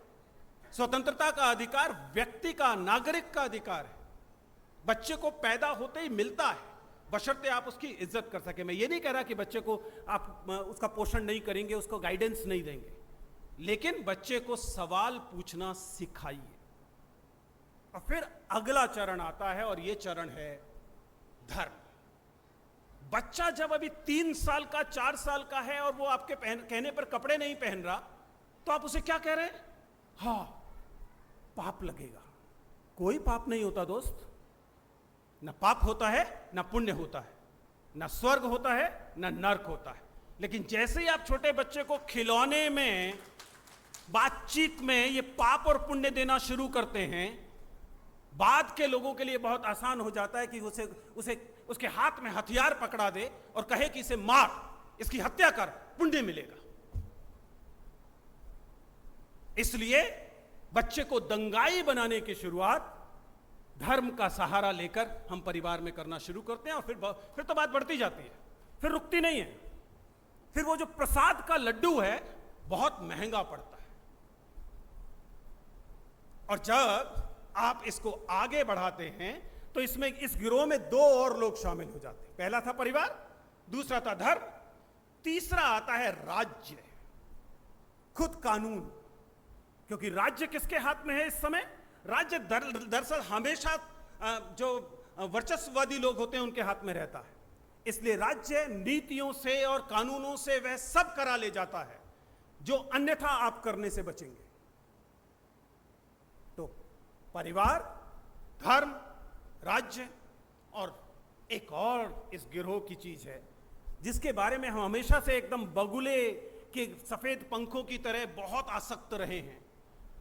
स्वतंत्रता का अधिकार व्यक्ति का, नागरिक का अधिकार है। बच्चे को पैदा होते ही मिलता है, बशर्ते आप उसकी इज्जत कर सके। मैं ये नहीं कह रहा कि बच्चे को आप उसका पोषण नहीं करेंगे, उसको गाइडेंस नहीं देंगे, लेकिन बच्चे को सवाल पूछना सिखाइए। और फिर अगला चरण आता है, और यह चरण है धर्म। बच्चा जब अभी 3 साल का, 4 साल का है और वो आपके कहने पर कपड़े नहीं पहन रहा, तो आप उसे क्या कह रहे हैं? हाँ, पाप लगेगा। कोई पाप नहीं होता दोस्त, न पाप होता है, न पुण्य होता है, न स्वर्ग होता है, न नर्क होता है। लेकिन जैसे ही आप छोटे बच्चे को खिलौने में, बातचीत में ये पाप और पुण्य देना शुरू करते हैं, बाद के लोगों के लिए बहुत आसान हो जाता है कि उसे उसके हाथ में हथियार पकड़ा दे और कहे कि इसे मार, इसकी हत्या कर, पुण्य मिलेगा। इसलिए बच्चे को दंगाई बनाने की शुरुआत धर्म का सहारा लेकर हम परिवार में करना शुरू करते हैं, और फिर तो बात बढ़ती जाती है, फिर रुकती नहीं है। फिर वो जो प्रसाद का लड्डू है बहुत महंगा पड़ता है, और जब आप इसको आगे बढ़ाते हैं तो इसमें, इस गिरोह में 2 और लोग शामिल हो जाते हैं। पहला था परिवार, दूसरा था धर्म, तीसरा आता है राज्य, खुद कानून। क्योंकि राज्य किसके हाथ में है इस समय? राज्य दरअसल हमेशा जो वर्चस्ववादी लोग होते हैं उनके हाथ में रहता है। इसलिए राज्य नीतियों से और कानूनों से वह सब करा ले जाता है जो अन्यथा आप करने से बचेंगे। तो परिवार, धर्म, राज्य, और एक और इस गिरोह की चीज है जिसके बारे में हम हमेशा से एकदम बगुले के सफेद पंखों की तरह बहुत आसक्त रहे हैं।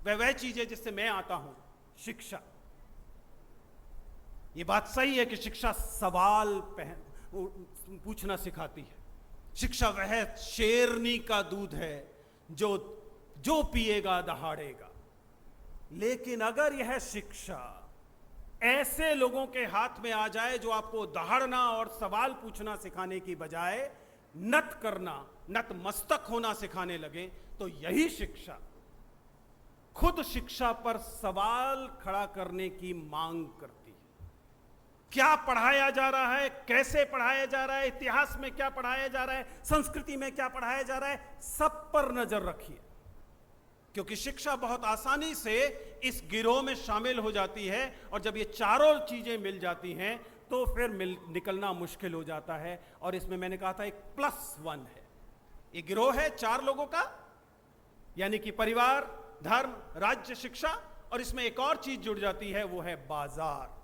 वह चीज है जिससे मैं आता हूं, शिक्षा। यह बात सही है कि शिक्षा सवाल पूछना सिखाती है। शिक्षा वह शेरनी का दूध है जो पिएगा दहाड़ेगा। लेकिन अगर यह शिक्षा ऐसे लोगों के हाथ में आ जाए जो आपको दहाड़ना और सवाल पूछना सिखाने की बजाय नत करना, नतमस्तक होना सिखाने लगे, तो यही शिक्षा खुद शिक्षा पर सवाल खड़ा करने की मांग करती है। क्या पढ़ाया जा रहा है, कैसे पढ़ाया जा रहा है, इतिहास में क्या पढ़ाया जा रहा है, संस्कृति में क्या पढ़ाया जा रहा है, सब पर नजर रखिए। क्योंकि शिक्षा बहुत आसानी से इस गिरोह में शामिल हो जाती है, और जब ये चारों चीजें मिल जाती हैं तो फिर निकलना मुश्किल हो जाता है। और इसमें मैंने कहा था एक +1 है। ये गिरोह है 4 लोगों का, यानी कि परिवार, धर्म, राज्य, शिक्षा, और इसमें एक और चीज जुड़ जाती है, वो है बाजार,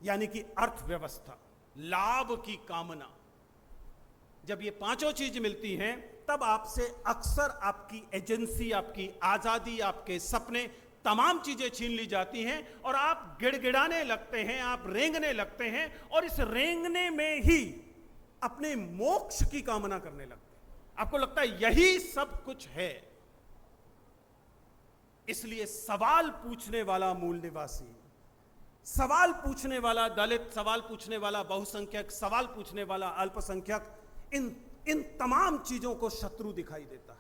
यानी कि अर्थव्यवस्था, लाभ की कामना। जब ये 5 चीज मिलती हैं तब आपसे अक्सर आपकी एजेंसी, आपकी आजादी, आपके सपने, तमाम चीजें छीन ली जाती हैं और आप गिड़गिड़ाने लगते हैं, आप रेंगने लगते हैं, और इस रेंगने में ही अपने मोक्ष की कामना करने लगते हैं। आपको लगता है यही सब कुछ है। इसलिए सवाल पूछने वाला मूल निवासी, सवाल पूछने वाला दलित, सवाल पूछने वाला बहुसंख्यक, सवाल पूछने वाला अल्पसंख्यक, इन तमाम चीजों को शत्रु दिखाई देता है।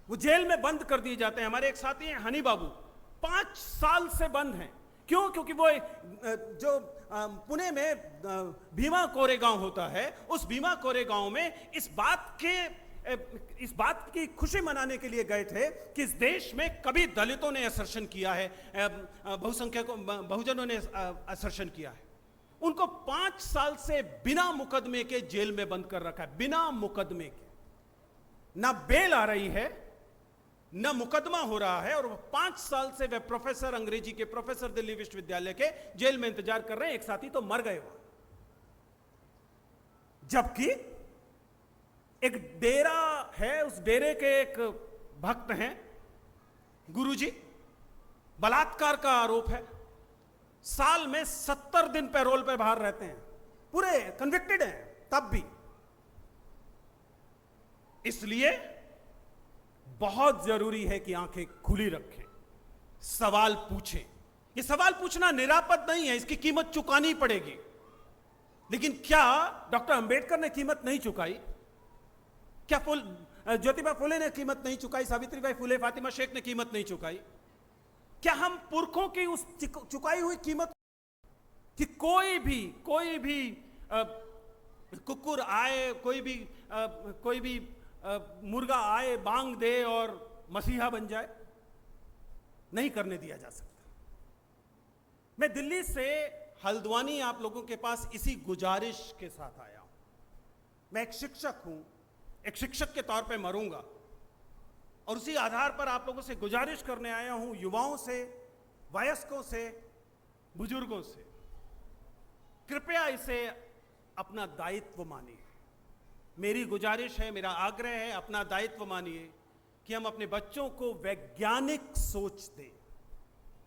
वो जेल में बंद कर दिए जाते हैं। हमारे एक साथी हैं हनी बाबू, 5 साल से बंद हैं। क्यों? क्योंकि वो जो पुणे में भीमा कोरेगांव होता है, उस भीमा कोरेगांव में इस बात की खुशी मनाने के लिए गए थे कि इस देश में कभी दलितों ने असर्शन किया है, बहुजनों ने असर्शन किया है। उनको 5 साल से बिना मुकदमे के जेल में बंद कर रखा है, बिना मुकदमे के। ना बेल आ रही है, ना मुकदमा हो रहा है, और वो 5 साल से वे प्रोफेसर, अंग्रेजी के प्रोफेसर दिल्ली विश्वविद्यालय के, जेल में इंतजार कर रहे हैं। एक साथी तो मर गए वहां। जबकि एक डेरा है, उस डेरे के एक भक्त हैं गुरुजी, बलात्कार का आरोप है, साल में 70 दिन पैरोल पे बाहर रहते हैं, पूरे कन्विक्टेड हैं तब भी। इसलिए बहुत जरूरी है कि आंखें खुली रखें, सवाल पूछें। ये सवाल पूछना निरापद नहीं है, इसकी कीमत चुकानी पड़ेगी। लेकिन क्या डॉक्टर अंबेडकर ने कीमत नहीं चुकाई? क्या ज्योतिबा फुले ने कीमत नहीं चुकाई? सावित्रीबाई फुले, फातिमा शेख ने कीमत नहीं चुकाई? क्या हम पुरखों की उस चुकाई हुई कीमत कि कोई भी कुकुर आए, कोई भी मुर्गा आए, बांग दे और मसीहा बन जाए, नहीं करने दिया जा सकता। मैं दिल्ली से हल्द्वानी आप लोगों के पास इसी गुजारिश के साथ आया हूं। मैं एक शिक्षक हूं, एक शिक्षक के तौर पे मरूंगा, और उसी आधार पर आप लोगों से गुजारिश करने आया हूं, युवाओं से, वयस्कों से, बुजुर्गों से, कृपया इसे अपना दायित्व मानिए। मेरी गुजारिश है, मेरा आग्रह है, अपना दायित्व मानिए कि हम अपने बच्चों को वैज्ञानिक सोच दें,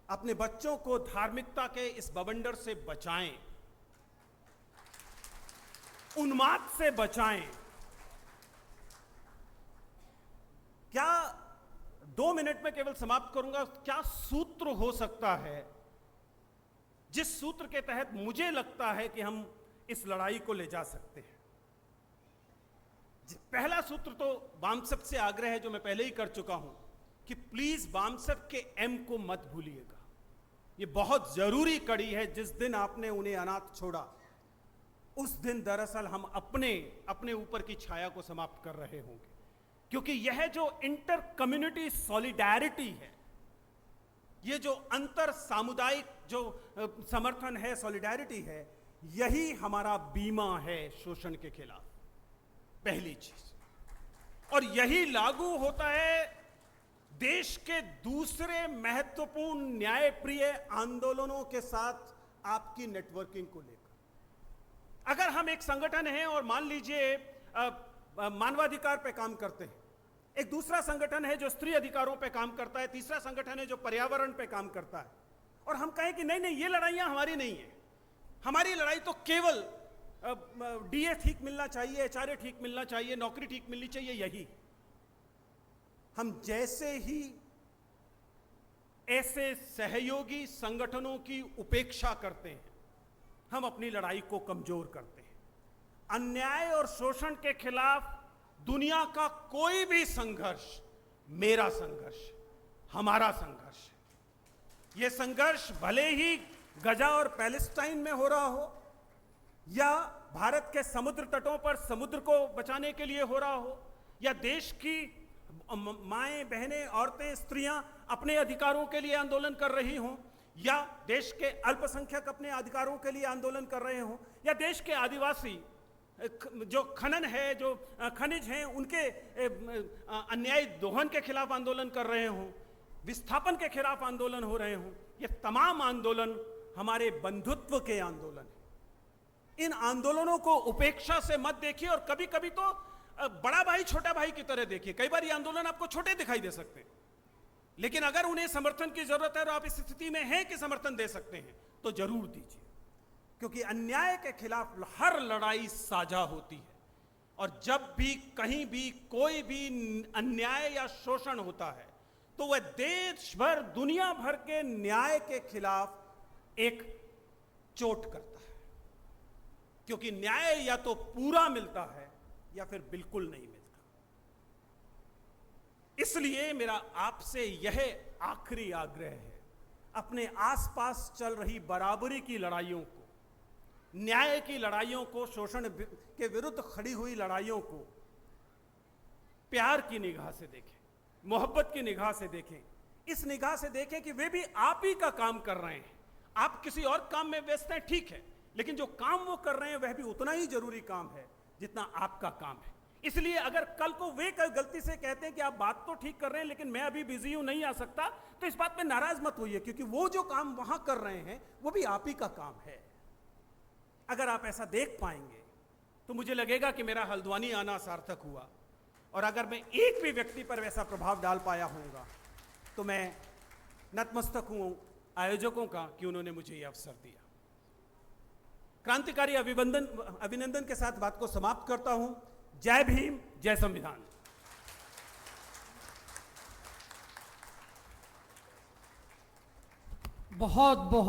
अपने बच्चों को धार्मिकता के इस बवंडर से बचाएं, उन्माद से बचाएं। क्या 2 मिनट में केवल समाप्त करूंगा, क्या सूत्र हो सकता है जिस सूत्र के तहत मुझे लगता है कि हम इस लड़ाई को ले जा सकते हैं? पहला सूत्र तो बामसेफ से आग्रह है, जो मैं पहले ही कर चुका हूं, कि प्लीज बामसेफ के एम को मत भूलिएगा। ये बहुत जरूरी कड़ी है। जिस दिन आपने उन्हें अनाथ छोड़ा, उस दिन दरअसल हम अपने ऊपर की छाया को समाप्त कर रहे होंगे, क्योंकि यह जो इंटर कम्युनिटी सॉलिडैरिटी है, ये जो अंतर सामुदायिक जो समर्थन है, सॉलिडैरिटी है, यही हमारा बीमा है शोषण के खिलाफ, पहली चीज। और यही लागू होता है देश के दूसरे महत्वपूर्ण न्यायप्रिय आंदोलनों के साथ आपकी नेटवर्किंग को लेकर। अगर हम एक संगठन हैं और मान लीजिए मानवाधिकार पे काम करते हैं, एक दूसरा संगठन है जो स्त्री अधिकारों पे काम करता है, तीसरा संगठन है जो पर्यावरण पे काम करता है, और हम कहें कि नहीं ये लड़ाइयां हमारी नहीं है, हमारी लड़ाई तो केवल डीए ठीक मिलना चाहिए, एचआरए ठीक मिलना चाहिए, नौकरी ठीक मिलनी चाहिए, यही। हम जैसे ही ऐसे सहयोगी संगठनों की उपेक्षा करते हैं, हम अपनी लड़ाई को कमजोर करते हैं। अन्याय और शोषण के खिलाफ दुनिया का कोई भी संघर्ष मेरा संघर्ष, हमारा संघर्ष। यह संघर्ष भले ही गजा और पैलेस्टाइन में हो रहा हो, या भारत के समुद्र तटों पर समुद्र को बचाने के लिए हो रहा हो, या देश की माएं, बहनें, औरतें, स्त्रियां अपने अधिकारों के लिए आंदोलन कर रही हों, या देश के अल्पसंख्यक अपने अधिकारों के लिए आंदोलन कर रहे हों, या देश के आदिवासी जो खनन है, जो खनिज हैं, उनके अन्यायी दोहन के खिलाफ आंदोलन कर रहे हों, विस्थापन के खिलाफ आंदोलन हो रहे हों, ये तमाम आंदोलन हमारे बंधुत्व के आंदोलन हैं। इन आंदोलनों को उपेक्षा से मत देखिए, और कभी कभी तो बड़ा भाई छोटा भाई की तरह देखिए। कई बार ये आंदोलन आपको छोटे दिखाई दे सकते हैं, लेकिन अगर उन्हें समर्थन की जरूरत है और आप इस स्थिति में हैं कि समर्थन दे सकते हैं, तो जरूर दीजिए, क्योंकि अन्याय के खिलाफ हर लड़ाई साझा होती है। और जब भी कहीं भी कोई भी अन्याय या शोषण होता है, तो वह देश भर, दुनिया भर के न्याय के खिलाफ एक चोट करता है, क्योंकि न्याय या तो पूरा मिलता है या फिर बिल्कुल नहीं मिलता। इसलिए मेरा आपसे यह आखिरी आग्रह है, अपने आसपास चल रही बराबरी की लड़ाइयों को, न्याय की लड़ाइयों को, शोषण के विरुद्ध खड़ी हुई लड़ाइयों को प्यार की निगाह से देखें, मोहब्बत की निगाह से देखें। इस निगाह से देखें कि वे भी आप ही का काम कर रहे हैं। आप किसी और काम में व्यस्त हैं, ठीक है, लेकिन जो काम वो कर रहे हैं वह भी उतना ही जरूरी काम है जितना आपका काम है। इसलिए अगर कल को वे गलती से कहते हैं कि आप बात तो ठीक कर रहे हैं लेकिन मैं अभी बिजी हूं, नहीं आ सकता, तो इस बात पे नाराज मत होइए, क्योंकि वो जो काम वहां कर रहे हैं वो भी आप ही का काम है। अगर आप ऐसा देख पाएंगे तो मुझे लगेगा कि मेरा हल्द्वानी आना सार्थक हुआ। और अगर मैं एक भी व्यक्ति पर वैसा प्रभाव डाल पाया होऊंगा तो मैं नतमस्तक हूं आयोजकों का कि उन्होंने मुझे ये अवसर दिया। क्रांतिकारी अभिनंदन के साथ बात को समाप्त करता हूं। जय भीम, जय संविधान। बहुत बहुत